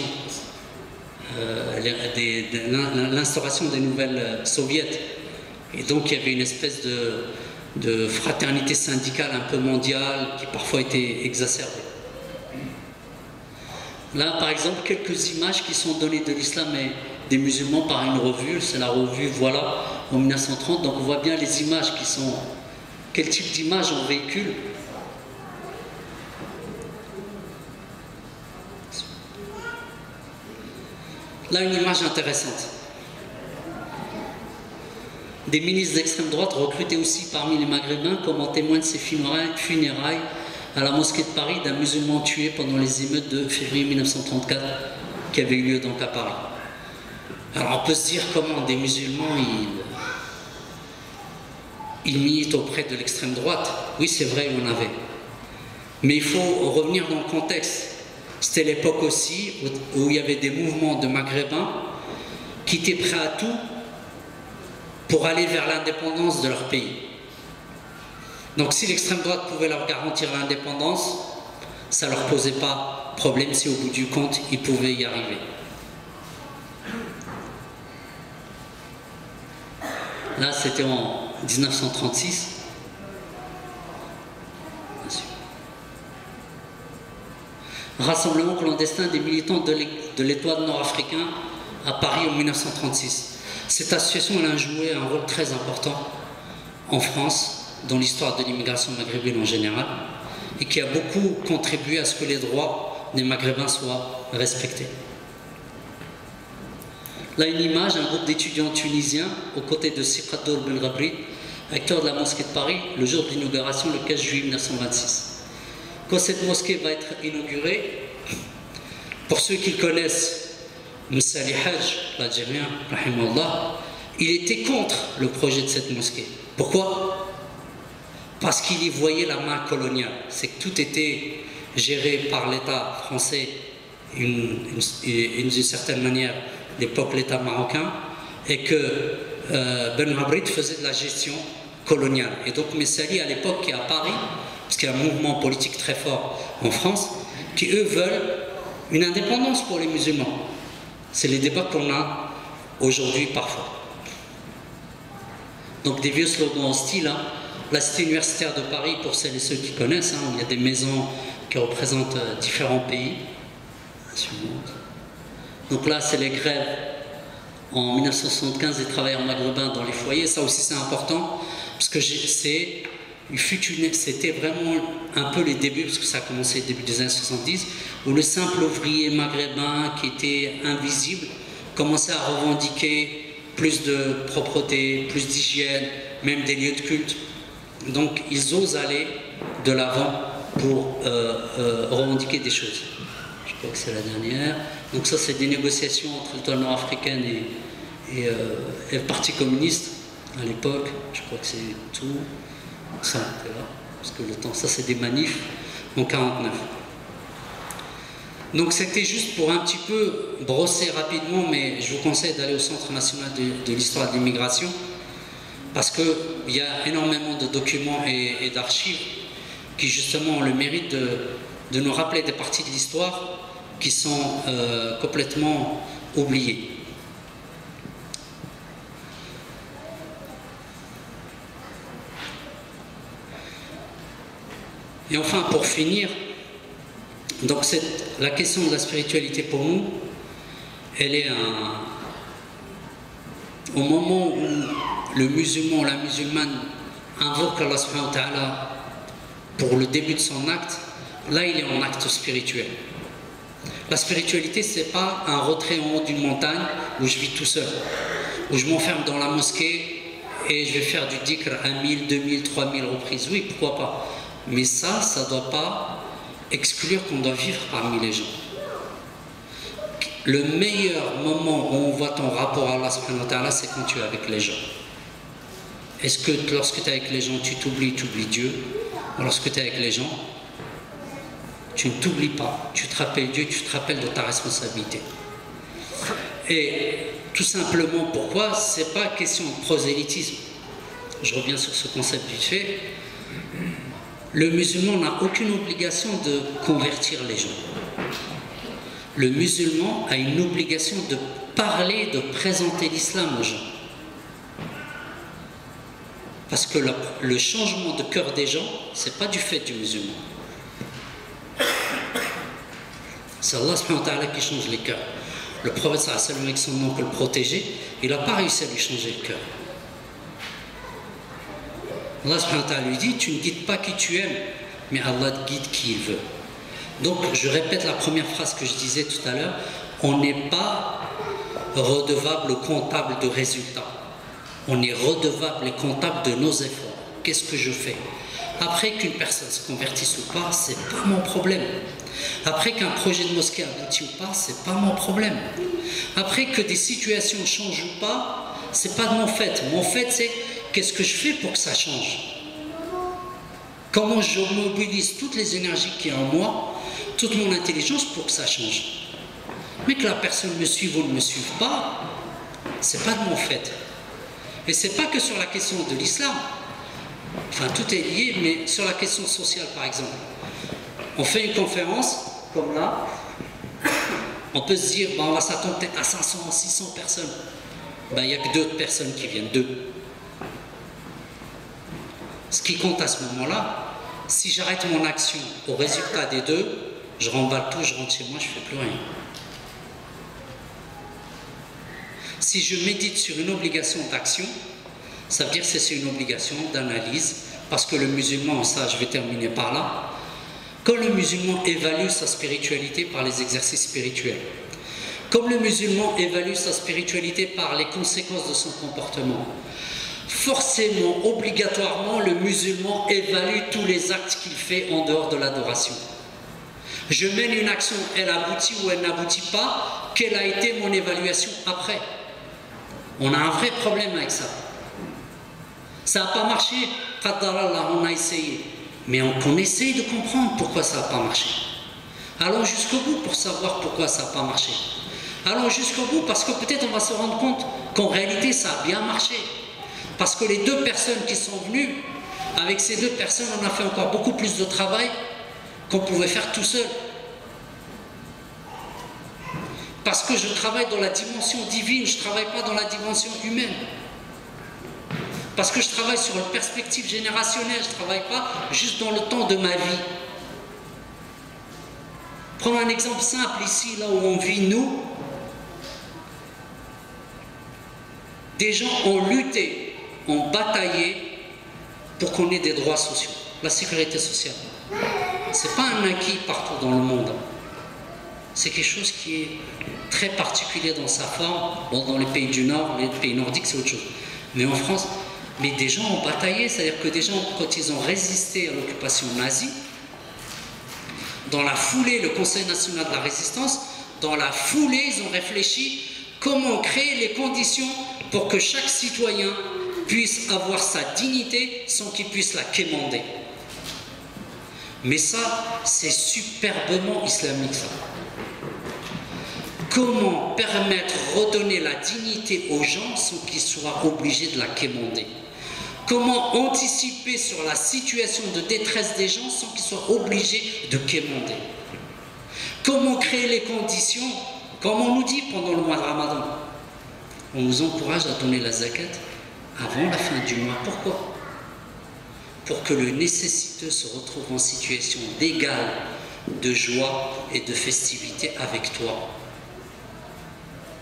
l'instauration des nouvelles soviets. Et donc il y avait une espèce de fraternité syndicale un peu mondiale qui parfois était exacerbée. Là, par exemple, quelques images qui sont données de l'islam et des musulmans par une revue, c'est la revue Voilà, en 1930, donc on voit bien les images qui sont... Quel type d'image on véhicule? Là, une image intéressante. Des milices d'extrême droite recrutées aussi parmi les Maghrébins, comme en témoignent ces funérailles à la mosquée de Paris d'un musulman tué pendant les émeutes de février 1934 qui avaient eu lieu donc à Paris. Alors on peut se dire comment des musulmans ils militent auprès de l'extrême droite. Oui, c'est vrai, il y en avait. Mais il faut revenir dans le contexte. C'était l'époque aussi où il y avait des mouvements de Maghrébins qui étaient prêts à tout pour aller vers l'indépendance de leur pays. Donc si l'extrême droite pouvait leur garantir l'indépendance, ça ne leur posait pas problème si au bout du compte, ils pouvaient y arriver. Là, c'était en 1936. Rassemblement clandestin des militants de l'Étoile nord-africain à Paris en 1936. Cette association elle a joué un rôle très important en France, dans l'histoire de l'immigration maghrébine en général, et qui a beaucoup contribué à ce que les droits des Maghrébins soient respectés. Là, une image, un groupe d'étudiants tunisiens aux côtés de Siqadour Ben Ghabri, acteur de la mosquée de Paris, le jour de l'inauguration, le 15 juillet 1926. Quand cette mosquée va être inaugurée, Pour ceux qui le connaissent, Moussali Haj, l'Algérien, rahimahullah, il était contre le projet de cette mosquée. Pourquoi? Parce qu'il y voyait la main coloniale. C'est que tout était géré par l'État français, d'une certaine manière, l'époque l'État marocain, et que Ben Abrid faisait de la gestion coloniale. Et donc Messali, à l'époque, qui est à Paris, parce qu'il y a un mouvement politique très fort en France, qui eux veulent une indépendance pour les musulmans. C'est les débats qu'on a aujourd'hui parfois. Donc des vieux slogans hostiles, hein. La cité universitaire de Paris, pour celles et ceux qui connaissent, hein, il y a des maisons qui représentent différents pays. Donc là, c'est les grèves en 1975 des travailleurs maghrébins dans les foyers. Ça aussi, c'est important, parce que c'était vraiment un peu les débuts, parce que ça a commencé début des années 70, où le simple ouvrier maghrébin qui était invisible commençait à revendiquer plus de propreté, plus d'hygiène, même des lieux de culte. Donc ils osent aller de l'avant pour revendiquer des choses. Je crois que c'est la dernière. Donc ça, c'est des négociations entre l'État nord-africaine et le Parti communiste à l'époque. Je crois que c'est tout. Ça, là, parce que le temps, ça c'est des manifs en 49. Donc c'était juste pour un petit peu brosser rapidement, mais je vous conseille d'aller au Centre national de l'histoire de l'immigration, parce qu'il y a énormément de documents et d'archives qui justement ont le mérite de nous rappeler des parties de l'histoire qui sont complètement oubliées. Et enfin, pour finir, donc la question de la spiritualité pour nous, elle est au moment où le musulman, la musulmane invoque Allah subhanahu wa ta'ala pour le début de son acte, là il est en acte spirituel. La spiritualité, c'est pas un retrait en haut d'une montagne où je vis tout seul, où je m'enferme dans la mosquée et je vais faire du dhikr 1000, 2000, 3000 reprises. Oui, pourquoi pas. Mais ça ne doit pas exclure qu'on doit vivre parmi les gens. Le meilleur moment où on voit ton rapport à Allah subhanahu wa ta'ala, c'est quand tu es avec les gens. Est-ce que lorsque tu es avec les gens, tu t'oublies Dieu? Ou lorsque tu es avec les gens, tu ne t'oublies pas, tu te rappelles Dieu, tu te rappelles de ta responsabilité. Et tout simplement, pourquoi? Ce n'est pas question de prosélytisme. Je reviens sur ce concept vite fait. Le musulman n'a aucune obligation de convertir les gens. Le musulman a une obligation de parler, de présenter l'islam aux gens. Parce que le changement de cœur des gens, ce n'est pas du fait du musulman. C'est Allah subhanahu wa ta'ala qui change les cœurs. Le prophète sallallahu alayhi wa sallam, avec son oncle protégé, il n'a pas réussi à lui changer le cœur. Allah subhanahu wa ta'ala lui dit, tu ne guides pas qui tu aimes, mais Allah te guide qui il veut. Donc je répète la première phrase que je disais tout à l'heure, on n'est pas redevable ou comptable de résultats. On est redevable et comptable de nos efforts. Qu'est-ce que je fais? Après qu'une personne se convertisse ou pas, c'est pas mon problème. Après qu'un projet de mosquée aboutit ou pas, c'est pas mon problème. Après que des situations changent ou pas, c'est pas de mon fait. Mon fait, c'est qu'est-ce que je fais pour que ça change? Comment je mobilise toutes les énergies qui sont en moi, toute mon intelligence pour que ça change? Mais que la personne me suive ou ne me suive pas, c'est pas de mon fait. Et c'est pas que sur la question de l'islam. Enfin, tout est lié, mais sur la question sociale, par exemple. On fait une conférence, comme là, on peut se dire, on va s'attendre peut-être à 500, 600 personnes. Il n'y a que 2 personnes qui viennent, 2. Ce qui compte à ce moment-là, si j'arrête mon action au résultat des 2, je remballe tout, je rentre chez moi, je ne fais plus rien. Si je médite sur une obligation d'action, ça veut dire que c'est une obligation d'analyse, parce que le musulman, ça je vais terminer par là, quand le musulman évalue sa spiritualité par les exercices spirituels, comme le musulman évalue sa spiritualité par les conséquences de son comportement, forcément, obligatoirement, le musulman évalue tous les actes qu'il fait en dehors de l'adoration. Je mène une action, elle aboutit ou elle n'aboutit pas, quelle a été mon évaluation après? On a un vrai problème avec ça. Ça n'a pas marché, qaddarallah, on a essayé. Mais qu'on essaye de comprendre pourquoi ça n'a pas marché. Allons jusqu'au bout pour savoir pourquoi ça n'a pas marché. Allons jusqu'au bout parce que peut-être on va se rendre compte qu'en réalité ça a bien marché. Parce que les deux personnes qui sont venues, avec ces deux personnes, on a fait encore beaucoup plus de travail qu'on pouvait faire tout seul. Parce que je travaille dans la dimension divine, je ne travaille pas dans la dimension humaine. Parce que je travaille sur une perspective générationnelle, je ne travaille pas juste dans le temps de ma vie. Prenons un exemple simple ici, là où on vit nous. Des gens ont lutté, ont bataillé pour qu'on ait des droits sociaux, la sécurité sociale. Ce n'est pas un acquis partout dans le monde. C'est quelque chose qui est très particulier dans sa forme. Bon, dans les pays du Nord, les pays nordiques, c'est autre chose. Mais en France, mais des gens ont bataillé, c'est-à-dire que des gens, quand ils ont résisté à l'occupation nazie, dans la foulée, le Conseil national de la résistance, dans la foulée, ils ont réfléchi comment créer les conditions pour que chaque citoyen puisse avoir sa dignité sans qu'il puisse la quémander. Mais ça, c'est superbement islamique, ça. Comment permettre, redonner la dignité aux gens sans qu'ils soient obligés de la quémander? Comment anticiper sur la situation de détresse des gens sans qu'ils soient obligés de quémander? Comment créer les conditions, comme on nous dit pendant le mois de Ramadan? On nous encourage à donner la zakat avant la fin du mois. Pourquoi? Pour que le nécessiteux se retrouve en situation d'égale, de joie et de festivité avec toi.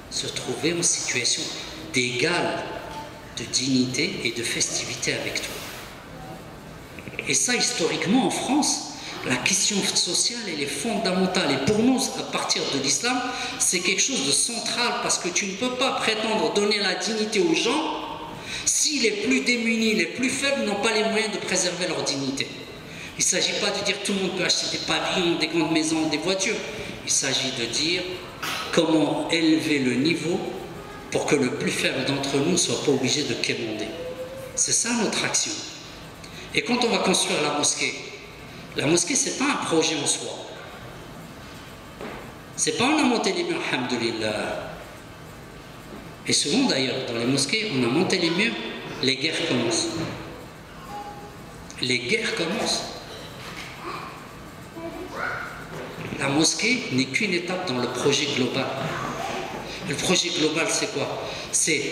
Se trouver en situation d'égale, de dignité et de festivité avec toi. Et ça, historiquement, en France, la question sociale, elle est fondamentale. Et pour nous, à partir de l'islam, c'est quelque chose de central parce que tu ne peux pas prétendre donner la dignité aux gens si les plus démunis, les plus faibles n'ont pas les moyens de préserver leur dignité. Il ne s'agit pas de dire que tout le monde peut acheter des pavillons, des grandes maisons, des voitures. Il s'agit de dire comment élever le niveau pour que le plus faible d'entre nous ne soit pas obligé de quémander. C'est ça notre action. Et quand on va construire la mosquée, ce n'est pas un projet en soi. Ce n'est pas on a monté les murs, alhamdoulilah. Et souvent d'ailleurs, dans les mosquées, on a monté les murs, les guerres commencent. Les guerres commencent. La mosquée n'est qu'une étape dans le projet global. Le projet global, c'est quoi? C'est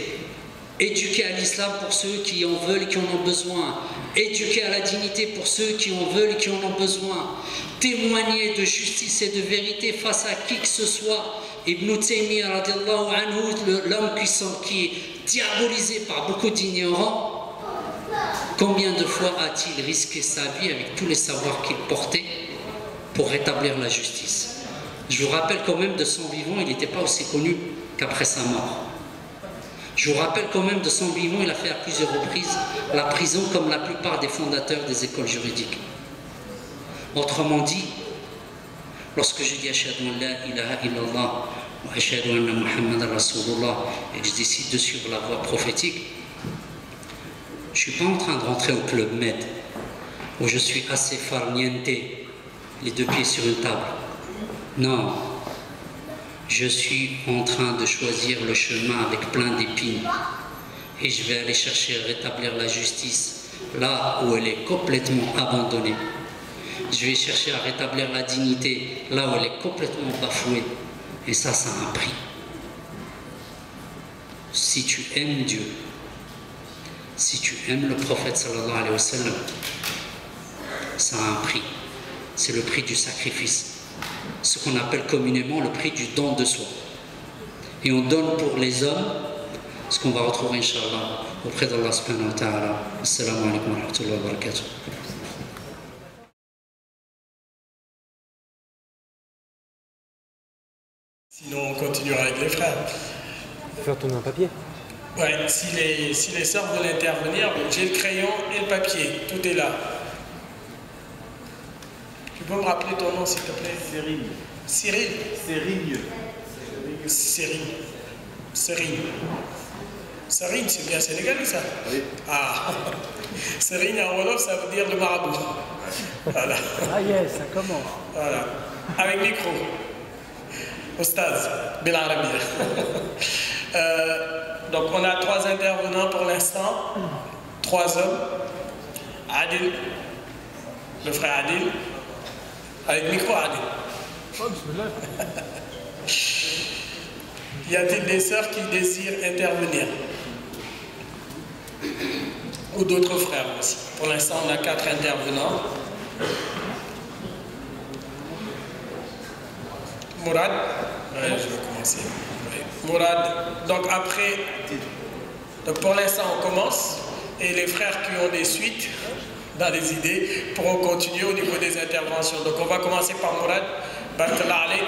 éduquer à l'islam pour ceux qui en veulent et qui en ont besoin. Éduquer à la dignité pour ceux qui en veulent et qui en ont besoin. Témoigner de justice et de vérité face à qui que ce soit. Ibn Taymiyyah, radiallahu anhu, l'homme qui est diabolisé par beaucoup d'ignorants, combien de fois a-t-il risqué sa vie avec tous les savoirs qu'il portait pour rétablir la justice? Je vous rappelle quand même de son vivant, il n'était pas aussi connu qu'après sa mort. Je vous rappelle quand même de son vivant, il a fait à plusieurs reprises la prison comme la plupart des fondateurs des écoles juridiques. Autrement dit, lorsque je dis Ashhadu an la ilaha illallah wa ashhadu anna Muhammadan Rasulullah et que je décide de suivre la voie prophétique, je ne suis pas en train de rentrer au club Med où je suis assez farniente, les deux pieds sur une table. Non, je suis en train de choisir le chemin avec plein d'épines et je vais aller chercher à rétablir la justice là où elle est complètement abandonnée. Je vais chercher à rétablir la dignité là où elle est complètement bafouée. Et ça, ça a un prix. Si tu aimes Dieu, si tu aimes le prophète sallallahu alayhi wa sallam, ça a un prix. C'est le prix du sacrifice. Ce qu'on appelle communément le prix du don de soi. Et on donne pour les hommes ce qu'on va retrouver, Inch'Allah, auprès d'Allah subhanahu wa ta'ala. Assalamu alaikum wa rahmatullahi wa barakatuh. Sinon, on continuera avec les frères. Faire tourner un papier. Ouais, si les sœurs veulent intervenir, j'ai le crayon et le papier. Tout est là. Tu peux me rappeler ton nom s'il te plaît? Serigne. Cyril? Serigne. Serigne. Serigne. Serigne, c'est bien sénégalais ça? Oui. Ah, Serigne en Wolof, ça veut dire le marabout. Voilà. Ah yes, ça commence. Voilà. Avec micro. Ostaz, Bil Arabia. Donc on a 3 intervenants pour l'instant. 3 hommes. Adil, le frère Adil. Avec micro Adil. Oh, bismillah. Y a-t-il des sœurs qui désirent intervenir? Ou d'autres frères aussi? Pour l'instant, on a 4 intervenants. Mourad, je vais commencer. Oui. Mourad, donc après, donc pour l'instant, on commence. Et les frères qui ont des suites dans les idées pourront continuer au niveau des interventions. Donc on va commencer par Mourad. Barakallah alaik,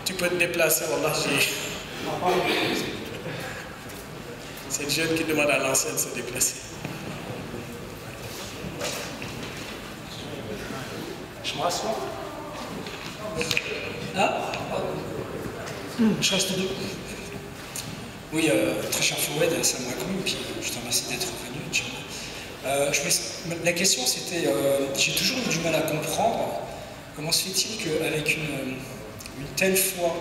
tu peux te déplacer. Wallah, c'est le jeune qui demande à l'ancien de se déplacer. Je me rassois. Ah, Je reste deux. Oui, très cher Fouad, salam alaikum, puis je te remercie d'être venu. La question c'était, j'ai toujours eu du mal à comprendre comment se fait-il qu'avec une telle foi,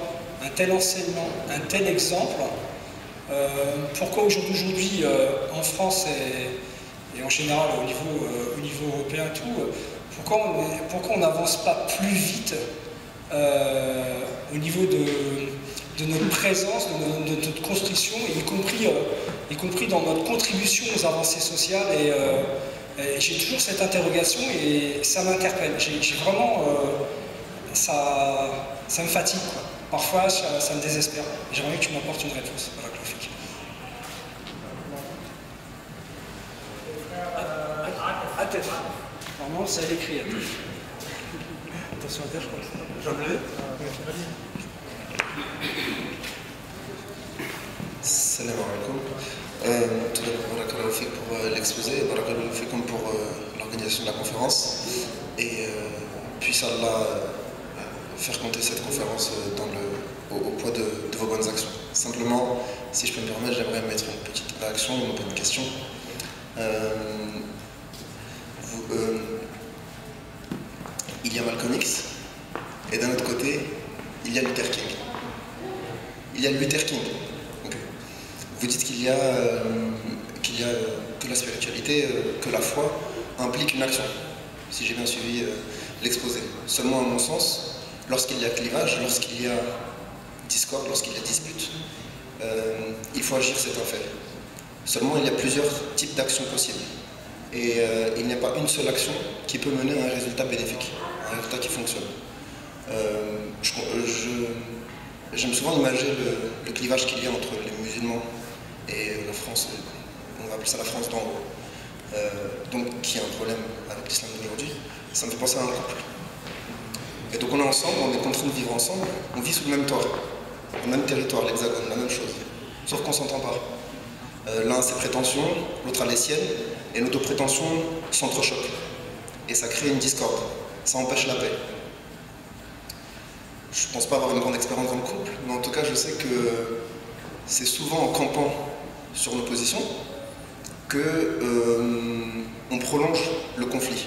un tel enseignement, un tel exemple, pourquoi aujourd'hui en France et en général au niveau européen tout, pourquoi on n'avance pas plus vite au niveau de notre présence, de notre construction, y compris dans notre contribution aux avancées sociales. Et j'ai toujours cette interrogation et ça m'interpelle. J'ai vraiment... ça me fatigue, quoi. Parfois, ça me désespère. J'aimerais que tu m'apportes une réponse. Voilà, Claude. Normalement, c'est à l'écrit. Attention à terre, je crois. J'en ai. Salam alaikum. Tout d'abord, barakallahu fik pour l'exposé, barakallahu fikum pour l'organisation de la conférence. Et puisse Allah faire compter cette conférence au poids de vos bonnes actions. Simplement, si je peux me permettre, j'aimerais mettre une petite réaction, une petite question. Il y a Malcolm X, et d'un autre côté, il y a Luther King. Il y a Luther King. Okay. Vous dites qu'il y a que la spiritualité, que la foi implique une action, si j'ai bien suivi l'exposé. Seulement, à mon sens, lorsqu'il y a clivage, lorsqu'il y a discorde, lorsqu'il y a dispute, il faut agir, c'est un fait. Seulement, il y a plusieurs types d'actions possibles. Et il n'y a pas une seule action qui peut mener à un résultat bénéfique, un résultat qui fonctionne. J'aime souvent imager le clivage qu'il y a entre les musulmans et la France, on va appeler ça la France d'en haut, donc qui a un problème avec l'islam d'aujourd'hui. Ça me fait penser à un couple. Et donc on est ensemble, on est contraints de vivre ensemble, on vit sous le même toit, le même territoire, l'hexagone, la même chose, sauf qu'on ne s'entend pas. L'un a ses prétentions, l'autre a les siennes, et nos deux prétentions s'entrechoquent. Et ça crée une discorde, ça empêche la paix. Je ne pense pas avoir une grande expérience dans le couple, mais en tout cas je sais que c'est souvent en campant sur nos positions qu'on prolonge le conflit.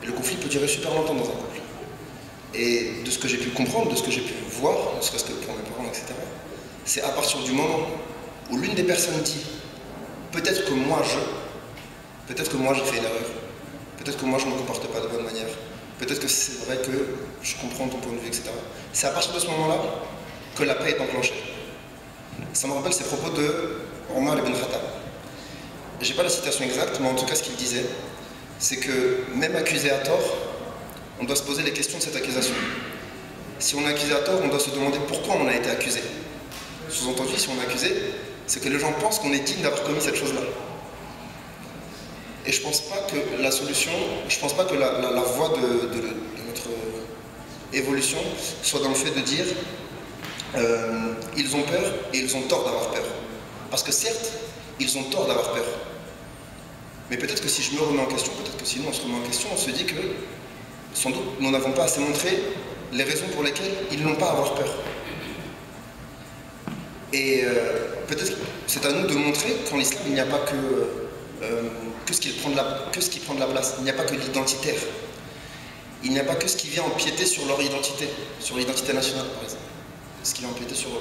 Et le conflit peut durer super longtemps dans un couple. Et de ce que j'ai pu comprendre, de ce que j'ai pu voir, ne serait-ce que pour mes parents, etc., c'est à partir du moment où l'une des personnes dit « peut-être que moi j'ai fait une erreur, peut-être que moi je ne me comporte pas de bonne manière, peut-être que c'est vrai que je comprends ton point de vue, etc. » C'est à partir de ce moment-là que la paix est enclenchée. Ça me rappelle ces propos de Omar ibn Khattab. Je n'ai pas la citation exacte, mais en tout cas ce qu'il disait, c'est que même accusé à tort, on doit se poser les questions de cette accusation. Si on est accusé à tort, on doit se demander pourquoi on a été accusé. Sous-entendu, si on est accusé, c'est que les gens pensent qu'on est digne d'avoir commis cette chose-là. Et je ne pense pas que la solution, je ne pense pas que la voie de notre évolution soit dans le fait de dire ils ont peur et ils ont tort d'avoir peur. Parce que certes, ils ont tort d'avoir peur. Mais peut-être que si je me remets en question, peut-être que si nous on se remet en question, on se dit que sans doute nous n'avons pas assez montré les raisons pour lesquelles ils n'ont pas à avoir peur. Et peut-être que c'est à nous de montrer qu'en islam, il n'y a pas que ce qui prend de la place, il n'y a pas que l'identitaire. Il n'y a pas que ce qui vient empiéter sur leur identité, sur l'identité nationale par exemple. Ce qui vient empiéter sur leur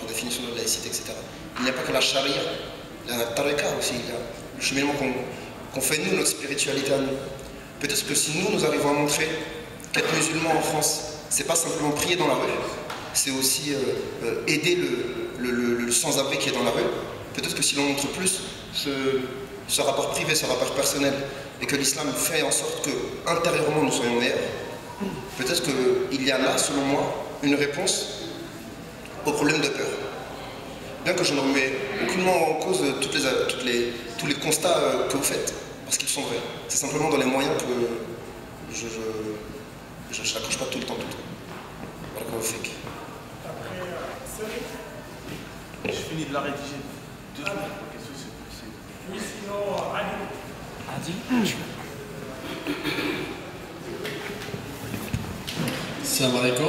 définition de laïcité, etc. Il n'y a pas que la charia, la tariqa aussi, il y a le cheminement qu'on fait nous, notre spiritualité à nous. Peut-être que si nous arrivons à montrer qu'être musulman en France, c'est pas simplement prier dans la rue, c'est aussi aider le sans-abri qui est dans la rue. Peut-être que si l'on montre plus ce rapport privé, ce rapport personnel, et que l'islam fait en sorte que intérieurement nous soyons meilleurs, peut-être qu'il y a là, selon moi, une réponse au problème de peur. Bien que je ne remets aucunement en cause tous les constats que vous faites, parce qu'ils sont vrais. C'est simplement dans les moyens que je n'accroche pas tout le temps. Voilà quoi vous faites. Je finis de la rédiger. Oui, sinon, Adi. Salam alaikum.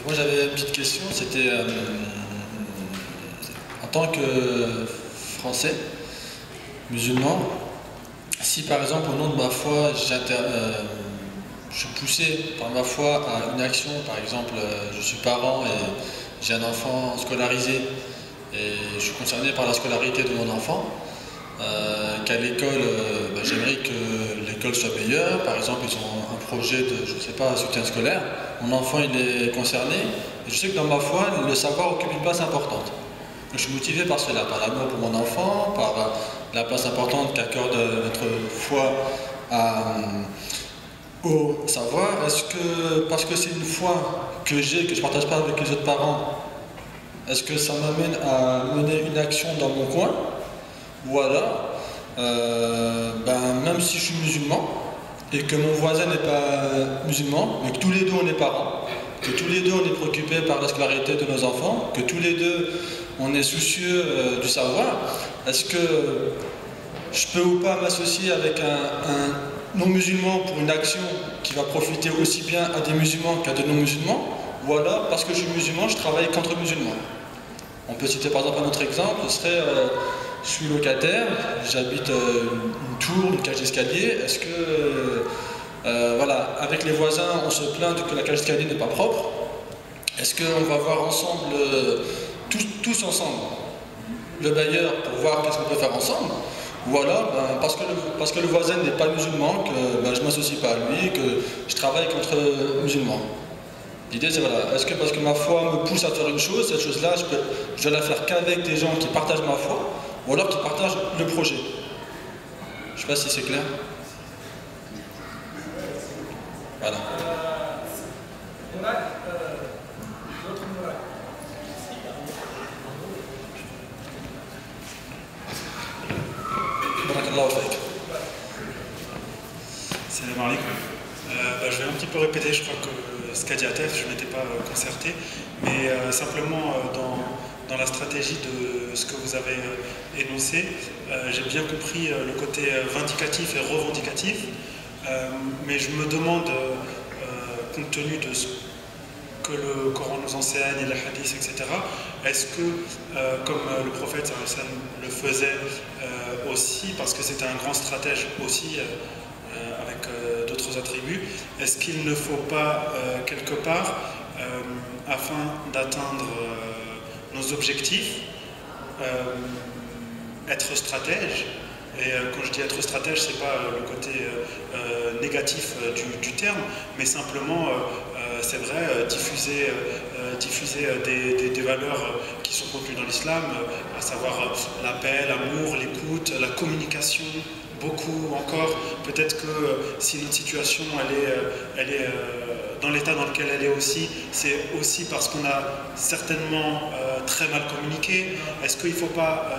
Moi j'avais une petite question, c'était en tant que Français, musulman, si par exemple au nom de ma foi je suis poussé par ma foi à une action, par exemple je suis parent et j'ai un enfant scolarisé et je suis concerné par la scolarité de mon enfant, qu'à l'école, j'aimerais que l'école soit meilleure. Par exemple, ils ont un projet de, je ne sais pas, soutien scolaire. Mon enfant, il est concerné. Et je sais que dans ma foi, le savoir occupe une place importante. Je suis motivé par cela, par l'amour pour mon enfant, par la place importante qu'accorde notre foi au savoir. Est-ce que, parce que c'est une foi que j'ai, que je ne partage pas avec les autres parents, est-ce que ça m'amène à mener une action dans mon coin? Ou alors, même si je suis musulman et que mon voisin n'est pas musulman, mais que tous les deux on est parents, que tous les deux on est préoccupés par la scolarité de nos enfants, que tous les deux on est soucieux du savoir, est-ce que je peux ou pas m'associer avec un non-musulman pour une action qui va profiter aussi bien à des musulmans qu'à des non-musulmans? Ou alors, parce que je suis musulman, je travaille contre musulmans? On peut citer par exemple un autre exemple, ce serait... je suis locataire, j'habite une tour, une cage d'escalier. Est-ce que, voilà, avec les voisins, on se plaint que la cage d'escalier n'est pas propre? Est-ce qu'on va voir ensemble, tous ensemble, le bailleur pour voir qu'est-ce qu'on peut faire ensemble? Ou alors, parce que le voisin n'est pas musulman, que je ne m'associe pas à lui, que je travaille contre musulmans? L'idée c'est voilà, est-ce que parce que ma foi me pousse à faire une chose, cette chose-là, je dois la faire qu'avec des gens qui partagent ma foi? Ou alors qui partagent le projet. Je ne sais pas si c'est clair. Voilà. Barakallahu fik. Salam alaikum. Je vais un petit peu répéter, je crois que ce qu'a dit Atef, je ne m'étais pas concerté, mais simplement dans la stratégie de ce que vous avez énoncé, j'ai bien compris le côté vindicatif et revendicatif, mais je me demande, compte tenu de ce que le Coran nous enseigne et les hadiths, etc., est-ce que, comme le prophète le faisait aussi, parce que c'était un grand stratège aussi, avec d'autres attributs, est-ce qu'il ne faut pas, quelque part, afin d'atteindre nos objectifs, être stratège? Et quand je dis être stratège, c'est pas le côté négatif du terme, mais simplement, c'est vrai, diffuser des valeurs qui sont contenues dans l'islam, à savoir la paix, l'amour, l'écoute, la communication, beaucoup encore. Peut-être que si notre situation elle est dans l'état dans lequel elle est aussi, c'est aussi parce qu'on a certainement très mal communiqué. Est-ce qu'il ne faut pas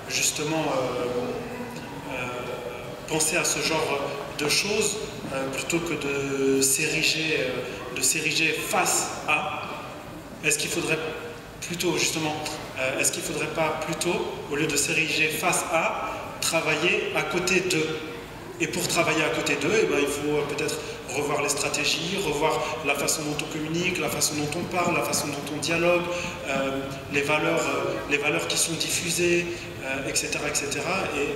justement penser à ce genre de choses plutôt que de s'ériger face à? Est-ce qu'il faudrait plutôt justement, est-ce qu'il ne faudrait pas plutôt, au lieu de s'ériger face à, travailler à côté d'eux? Et pour travailler à côté d'eux, eh ben, il faut peut-être revoir les stratégies, revoir la façon dont on communique, la façon dont on parle, la façon dont on dialogue, les valeurs qui sont diffusées, etc., etc. Et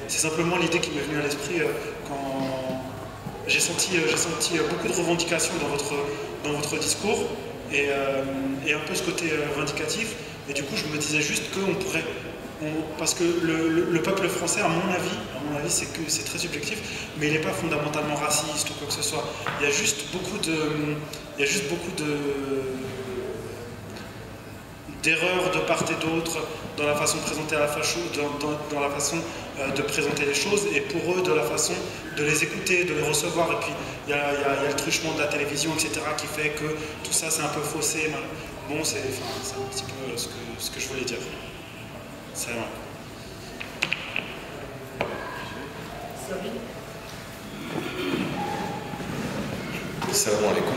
c'est simplement l'idée qui m'est venue à l'esprit quand j'ai senti beaucoup de revendications dans votre discours et un peu ce côté vindicatif. Et du coup, je me disais juste qu'on pourrait... parce que le peuple français, à mon avis c'est très subjectif, mais il n'est pas fondamentalement raciste ou quoi que ce soit. Il y a juste beaucoup d'erreurs de part et d'autre dans la façon de présenter dans la façon de présenter les choses, et pour eux, de la façon de les écouter, de les recevoir. Et puis il y a le truchement de la télévision, etc., qui fait que tout ça c'est un peu faussé. Bon, c'est un petit peu ce que je voulais dire. C'est vrai. Salam alaikum.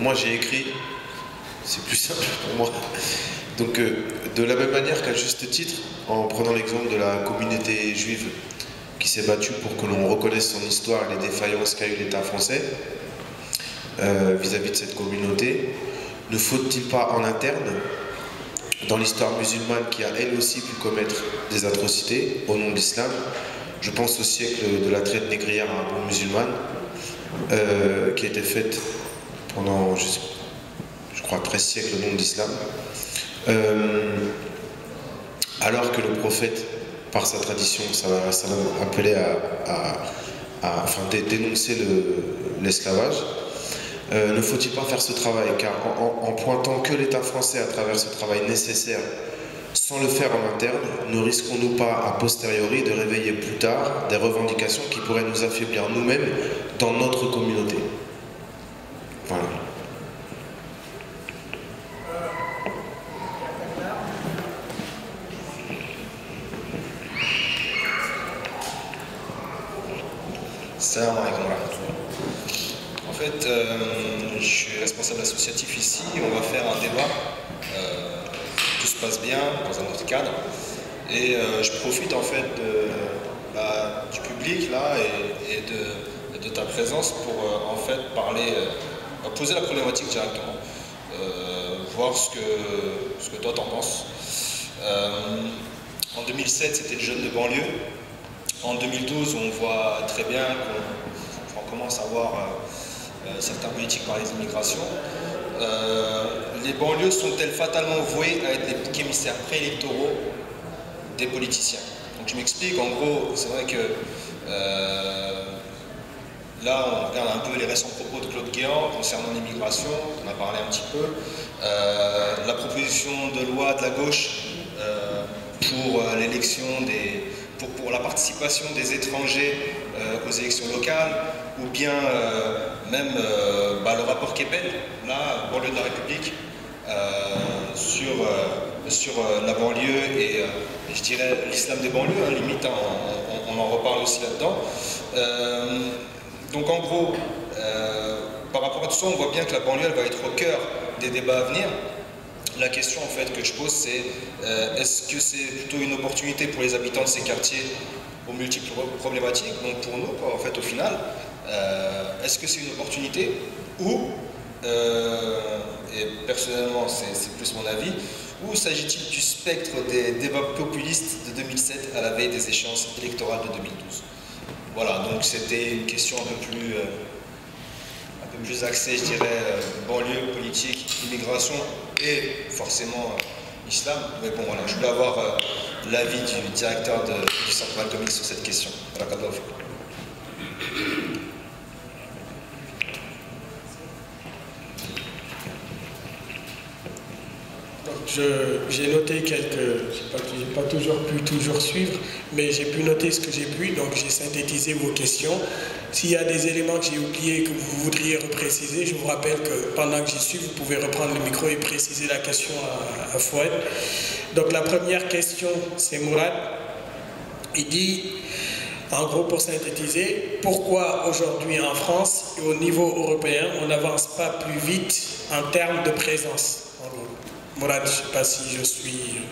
Moi j'ai écrit, c'est plus simple pour moi. Donc de la même manière qu'à juste titre, en prenant l'exemple de la communauté juive qui s'est battue pour que l'on reconnaisse son histoire et les défaillances qu'a eu l'État français vis-à-vis de cette communauté, ne faut-il pas en interne, dans l'histoire musulmane qui a elle aussi pu commettre des atrocités au nom de l'islam, je pense au siècle de la traite négrière arabo musulmane, qui a été faite pendant, je crois, 13 siècles au nom de l'islam, alors que le prophète, par sa tradition, ça appelait à dénoncer l'esclavage. Ne faut-il pas faire ce travail, car en pointant que l'État français à travers ce travail nécessaire, sans le faire en interne, ne risquons-nous pas a posteriori de réveiller plus tard des revendications qui pourraient nous affaiblir nous-mêmes dans notre communauté? Voilà. Salam alaikum wa rahmatullah. En fait, je suis responsable associatif ici. On va faire un débat. Tout se passe bien dans un autre cadre. Et je profite en fait du public là et de ta présence pour en fait parler, poser la problématique directement, voir ce que toi t'en penses. En 2007, c'était le jeune de banlieue. En 2012, on voit très bien qu'on commence à voir certains politiques parler d'immigration. Les banlieues sont-elles fatalement vouées à être les boucs émissaires préélectoraux des politiciens? Donc je m'explique, en gros, c'est vrai que là on regarde un peu les récents propos de Claude Guéant concernant l'immigration, on a parlé un petit peu, la proposition de loi de la gauche pour l'élection pour la participation des étrangers aux élections locales, ou bien même le rapport Kepel, là, banlieue de la République, sur la banlieue et je dirais l'islam des banlieues, hein, limite, hein, on en reparle aussi là-dedans. Donc en gros, par rapport à tout ça, on voit bien que la banlieue elle va être au cœur des débats à venir. La question en fait que je pose, c'est est-ce que c'est plutôt une opportunité pour les habitants de ces quartiers aux multiples problématiques, donc pour nous quoi, en fait au final, est-ce que c'est une opportunité ou, et personnellement c'est plus mon avis, ou s'agit-il du spectre des débats populistes de 2007 à la veille des échéances électorales de 2012? Voilà, donc c'était une question un peu plus axée, je dirais, banlieue, politique, immigration et forcément islam. Mais bon, voilà, je voulais avoir l'avis du directeur du Centre Malcolm X sur cette question. Voilà, j'ai noté j'ai pas toujours pu suivre, mais j'ai pu noter ce que j'ai pu, donc j'ai synthétisé vos questions. S'il y a des éléments que j'ai oubliés que vous voudriez repréciser, je vous rappelle que pendant que j'y suis, vous pouvez reprendre le micro et préciser la question à Fouad. Donc la première question, c'est Mourad. Il dit, en gros pour synthétiser, pourquoi aujourd'hui en France et au niveau européen, on n'avance pas plus vite en termes de présence? Mourad, je ne sais pas si je suis...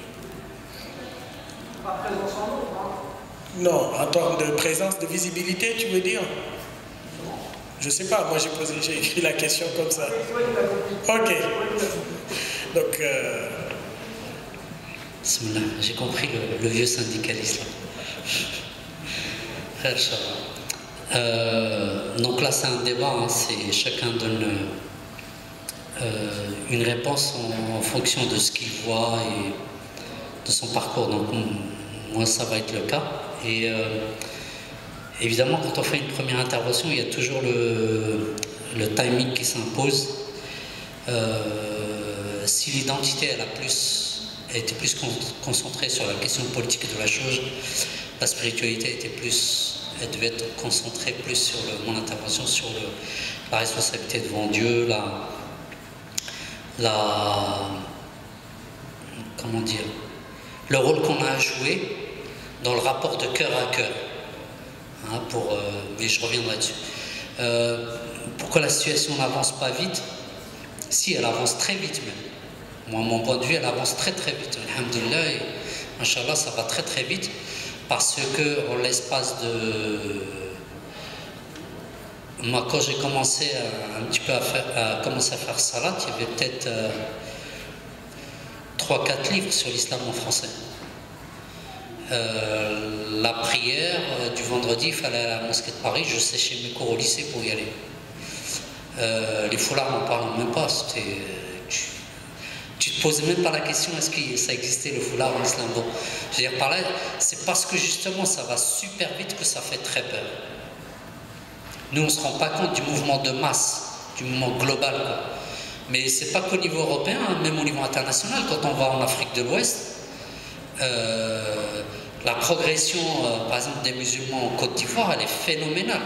Pas présence en nombre, hein. Non, en termes de présence, de visibilité, tu veux dire? Je sais pas, moi j'ai écrit la question comme ça. Ok. Donc... J'ai compris le vieux syndicaliste. Donc là c'est un débat, hein, chacun donne une réponse en fonction de ce qu'il voit et de son parcours. Donc moi ça va être le cas. Et évidemment quand on fait une première intervention, il y a toujours le timing qui s'impose. Si l'identité elle était plus concentrée sur la question politique de la chose, la spiritualité elle devait être concentrée plus sur mon intervention sur la responsabilité devant Dieu, comment dire, le rôle qu'on a à jouer dans le rapport de cœur à cœur. Hein, mais je reviendrai dessus. Pourquoi la situation n'avance pas vite? Si, elle avance très vite même. Moi, mon point de vue, elle avance très très vite. Alhamdulillah, et Inch'Allah, ça va très très vite parce que en l'espace de... Moi, quand j'ai commencé un petit peu à faire salat, il y avait peut-être 3-4 livres sur l'islam en français. La prière du vendredi, il fallait aller à la mosquée de Paris, je séchais mes cours au lycée pour y aller. Les foulards, n'en parlons même pas. Tu te poses même pas la question est-ce que ça existait le foulard en islam. Bon, je veux dire par là, c'est parce que justement ça va super vite que ça fait très peur. Nous on se rend pas compte du mouvement de masse, du mouvement global, quoi. Mais c'est pas qu'au niveau européen, hein, même au niveau international, quand on va en Afrique de l'Ouest, la progression par exemple des musulmans en Côte d'Ivoire, elle est phénoménale.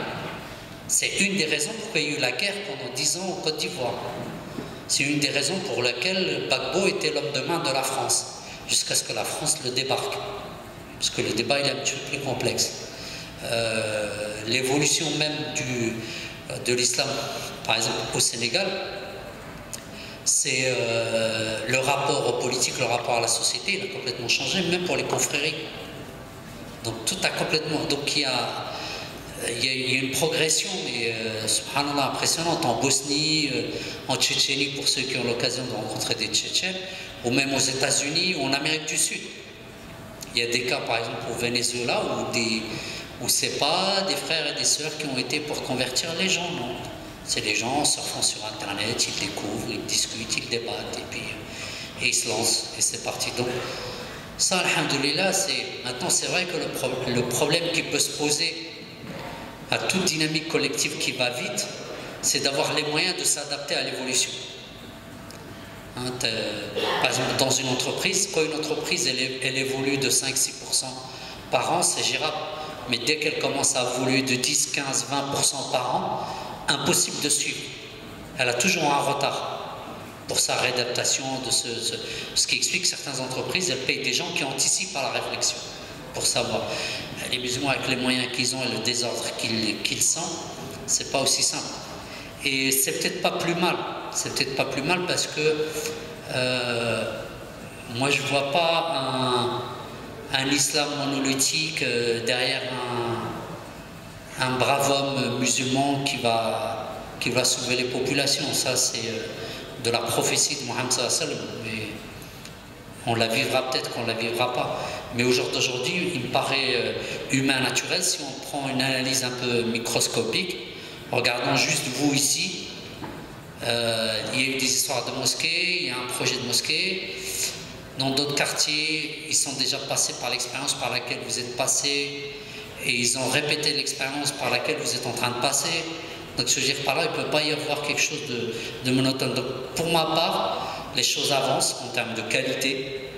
C'est une des raisons pourquoi il y a eu la guerre pendant 10 ans en Côte d'Ivoire. C'est une des raisons pour lesquelles Gbagbo était l'homme de main de la France, jusqu'à ce que la France le débarque. Parce que le débat il est un petit peu plus complexe. L'évolution même de l'islam, par exemple au Sénégal, c'est le rapport aux politiques, le rapport à la société, il a complètement changé, même pour les confréries. Donc tout a complètement... Donc il y a une progression, mais subhanallah, impressionnante en Bosnie, en Tchétchénie, pour ceux qui ont l'occasion de rencontrer des Tchétchènes, ou même aux États-Unis ou en Amérique du Sud. Il y a des cas, par exemple, au Venezuela, où c'est pas des frères et des sœurs qui ont été pour convertir les gens, non. C'est les gens surfant sur Internet, ils découvrent, ils discutent, ils débattent, et ils se lancent, et c'est parti. Donc, ça, alhamdoulilah, maintenant, c'est vrai que le problème qui peut se poser à toute dynamique collective qui va vite, c'est d'avoir les moyens de s'adapter à l'évolution. Hein, par exemple, dans une entreprise, quand une entreprise elle évolue de 5-6% par an, c'est gérable. Mais dès qu'elle commence à évoluer de 10, 15, 20% par an, impossible de suivre. Elle a toujours un retard pour sa réadaptation, ce qui explique que certaines entreprises, elles payent des gens qui anticipent à la réflexion. Pour savoir, les musulmans avec les moyens qu'ils ont et le désordre qu'ils sentent, c'est pas aussi simple. Et c'est peut-être pas plus mal. C'est peut-être pas plus mal parce que moi je vois pas un islam monolithique derrière un brave homme musulman qui va soulever les populations. Ça c'est de la prophétie de Mohammed sallallahu alayhi wa sallam. Mais on la vivra peut-être qu'on la vivra pas. Mais au jour d'aujourd'hui, il me paraît humain naturel, si on prend une analyse un peu microscopique, en regardant juste vous ici, il y a eu des histoires de mosquées, il y a un projet de mosquée. Dans d'autres quartiers, ils sont déjà passés par l'expérience par laquelle vous êtes passé et ils ont répété l'expérience par laquelle vous êtes en train de passer. Donc je veux dire par là, il ne peut pas y avoir quelque chose de monotone. Donc pour ma part, les choses avancent en termes de qualité.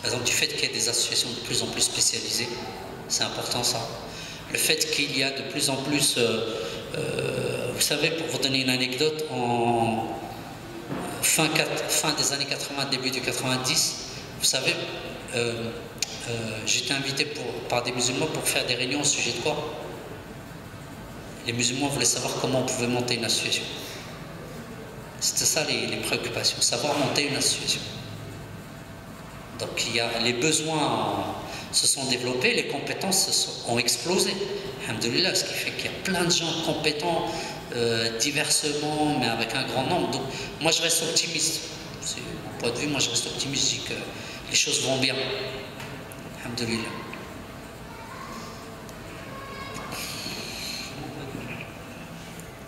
Par exemple, du fait qu'il y ait des associations de plus en plus spécialisées, c'est important ça. Le fait qu'il y a de plus en plus, vous savez, pour vous donner une anecdote, en fin des années 80, début des 90, vous savez, j'étais invité par des musulmans pour faire des réunions au sujet de quoi? Les musulmans voulaient savoir comment on pouvait monter une association. C'était ça les préoccupations, savoir monter une association. Donc les besoins se sont développés, les compétences ont explosé. Alhamdoulilah, ce qui fait qu'il y a plein de gens compétents diversement, mais avec un grand nombre. Donc moi je reste optimiste. C'est mon point de vue, moi je reste optimiste, je dis que les choses vont bien. Alhamdoulilah.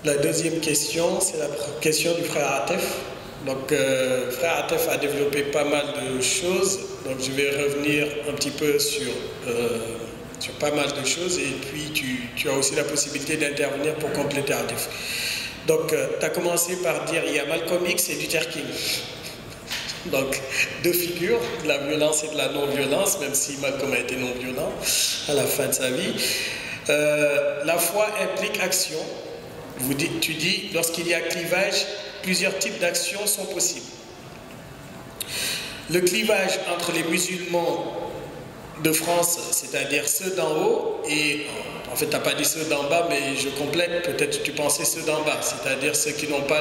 La deuxième question, c'est la question du frère Atef. Donc, frère Atef a développé pas mal de choses. Donc, je vais revenir un petit peu sur pas mal de choses. Et puis, tu as aussi la possibilité d'intervenir pour compléter Atef. Donc, tu as commencé par dire il y a Malcolm X et Luther King. Donc, deux figures, de la violence et de la non-violence, même si Malcolm a été non-violent à la fin de sa vie. La foi implique action. Tu dis, lorsqu'il y a clivage, plusieurs types d'actions sont possibles. Le clivage entre les musulmans de France, c'est-à-dire ceux d'en haut, et en fait, tu n'as pas dit ceux d'en bas, mais je complète, peut-être tu pensais ceux d'en bas, c'est-à-dire ceux qui n'ont pas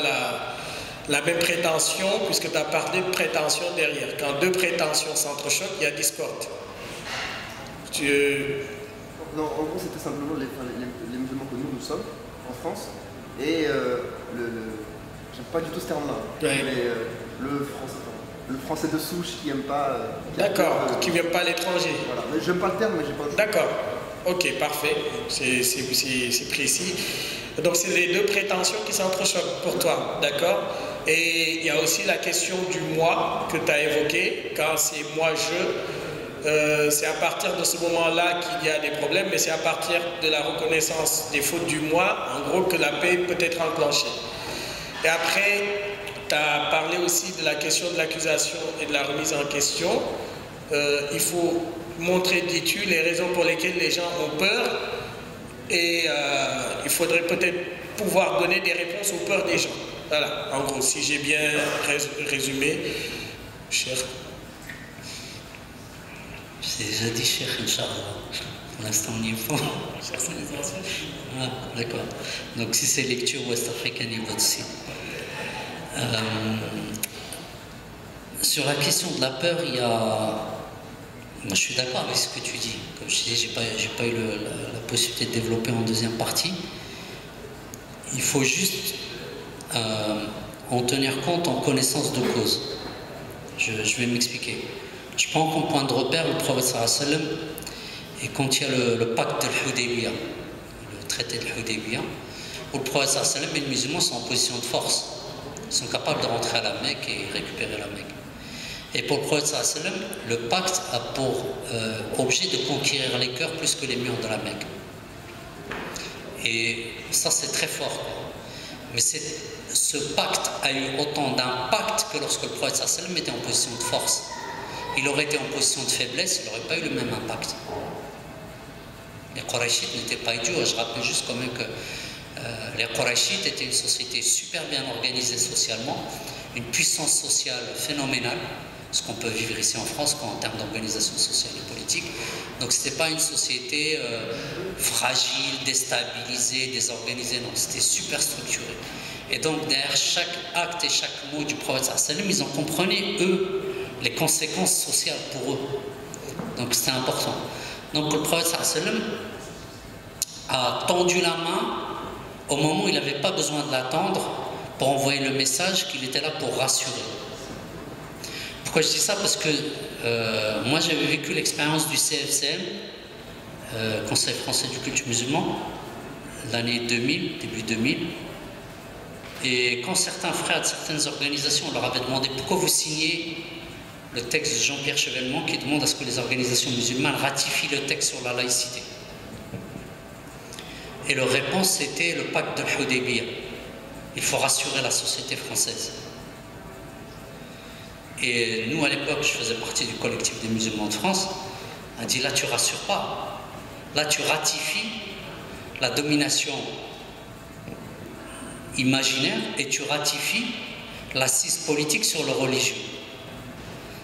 la même prétention, puisque tu as parlé de prétention derrière. Quand deux prétentions s'entrechoquent, il y a discorde. Non, en gros, c'était simplement les musulmans que nous sommes, en France, et j'aime pas du tout ce terme-là, ouais. Le français de souche qui n'aime pas... D'accord, qui n'aime pas l'étranger. Voilà, mais j'aime pas le terme, mais j'ai pas le choix. D'accord, ok, parfait, c'est précis. Donc c'est les deux prétentions qui s'entrechoquent pour toi, d'accord? Et il y a aussi la question du moi que tu as évoqué, quand c'est moi-je. C'est à partir de ce moment-là qu'il y a des problèmes, mais c'est à partir de la reconnaissance des fautes du moi, en gros, que la paix peut être enclenchée. Et après, tu as parlé aussi de la question de l'accusation et de la remise en question. Il faut montrer, dis-tu, les raisons pour lesquelles les gens ont peur, et il faudrait peut-être pouvoir donner des réponses aux peurs des gens. Voilà, en gros, si j'ai bien résumé, cher. J'ai déjà dit cher, Inch'Allah. Pour l'instant, on y est pas. Ah, d'accord. Donc, si c'est lecture ouest-africaine, il y a pas de souci. Sur la question de la peur, il y a... Moi, je suis d'accord avec ce que tu dis. Comme je disais, j'ai pas eu la possibilité de développer en deuxième partie. Il faut juste en tenir compte en connaissance de cause. Je vais m'expliquer. Je prends comme point de repère le prophète sallallahu alayhi wa sallam, et quand il y a le pacte de l'Hudaybiyah, le traité de l'Hudaybiyah, où le prophète sallallahu alayhi wa sallam et les musulmans sont en position de force. Ils sont capables de rentrer à la Mecque et récupérer la Mecque. Et pour le prophète sallallahu alayhi wa sallam, le pacte a pour objet de conquérir les cœurs plus que les murs de la Mecque. Et ça, c'est très fort. Mais ce pacte a eu autant d'impact que lorsque le prophète sallallahu alayhi wa sallam était en position de force. Il aurait été en position de faiblesse, il n'aurait pas eu le même impact. Les Qurayshites n'étaient pas idiots. Je rappelle juste quand même que les Qurayshites étaient une société super bien organisée socialement, une puissance sociale phénoménale, ce qu'on peut vivre ici en France en termes d'organisation sociale et politique. Donc ce n'était pas une société fragile, déstabilisée, désorganisée, non, c'était super structuré. Et donc derrière chaque acte et chaque mot du prophète sallallahu alayhi wa sallam, ils en comprenaient, eux, les conséquences sociales pour eux. Donc c'était important. Donc le prophète sallallahu alayhi wa sallam a tendu la main au moment où il n'avait pas besoin de l'attendre pour envoyer le message qu'il était là pour rassurer. Pourquoi je dis ça? Parce que moi j'avais vécu l'expérience du CFCM, Conseil français du culte musulman, l'année 2000, début 2000. Et quand certains frères de certaines organisations leur avaient demandé pourquoi vous signez le texte de Jean-Pierre Chevènement qui demande à ce que les organisations musulmanes ratifient le texte sur la laïcité. Et leur réponse c'était le pacte de l'Hudaybiyah. Il faut rassurer la société française. Et nous à l'époque, je faisais partie du collectif des musulmans de France, on a dit là tu rassures pas, là tu ratifies la domination imaginaire et tu ratifies l'assise politique sur le religieux.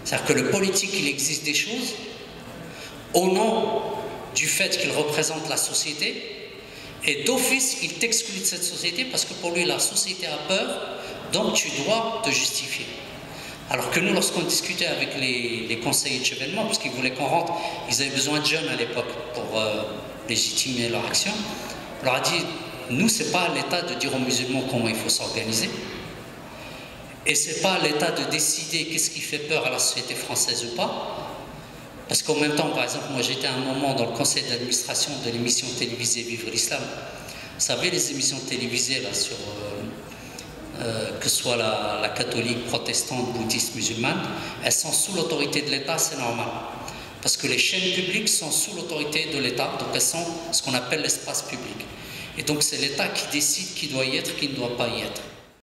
C'est-à-dire que le politique, il existe des choses au nom du fait qu'il représente la société et d'office, il t'exclut de cette société parce que pour lui, la société a peur, donc tu dois te justifier. Alors que nous, lorsqu'on discutait avec les conseillers de chevènement, parce qu'ils voulaient qu'on rentre, ils avaient besoin de jeunes à l'époque pour légitimer leur action, on leur a dit, nous, ce n'est pas à l'État de dire aux musulmans comment il faut s'organiser, et ce n'est pas à l'État de décider qu'est-ce qui fait peur à la société française ou pas, parce qu'en même temps, par exemple, moi j'étais à un moment dans le conseil d'administration de l'émission télévisée Vivre l'Islam. Vous savez, les émissions télévisées là, sur, que ce soit la catholique, protestante, bouddhiste, musulmane, elles sont sous l'autorité de l'État, c'est normal. Parce que les chaînes publiques sont sous l'autorité de l'État, donc elles sont ce qu'on appelle l'espace public. Et donc c'est l'État qui décide qui doit y être, qui ne doit pas y être.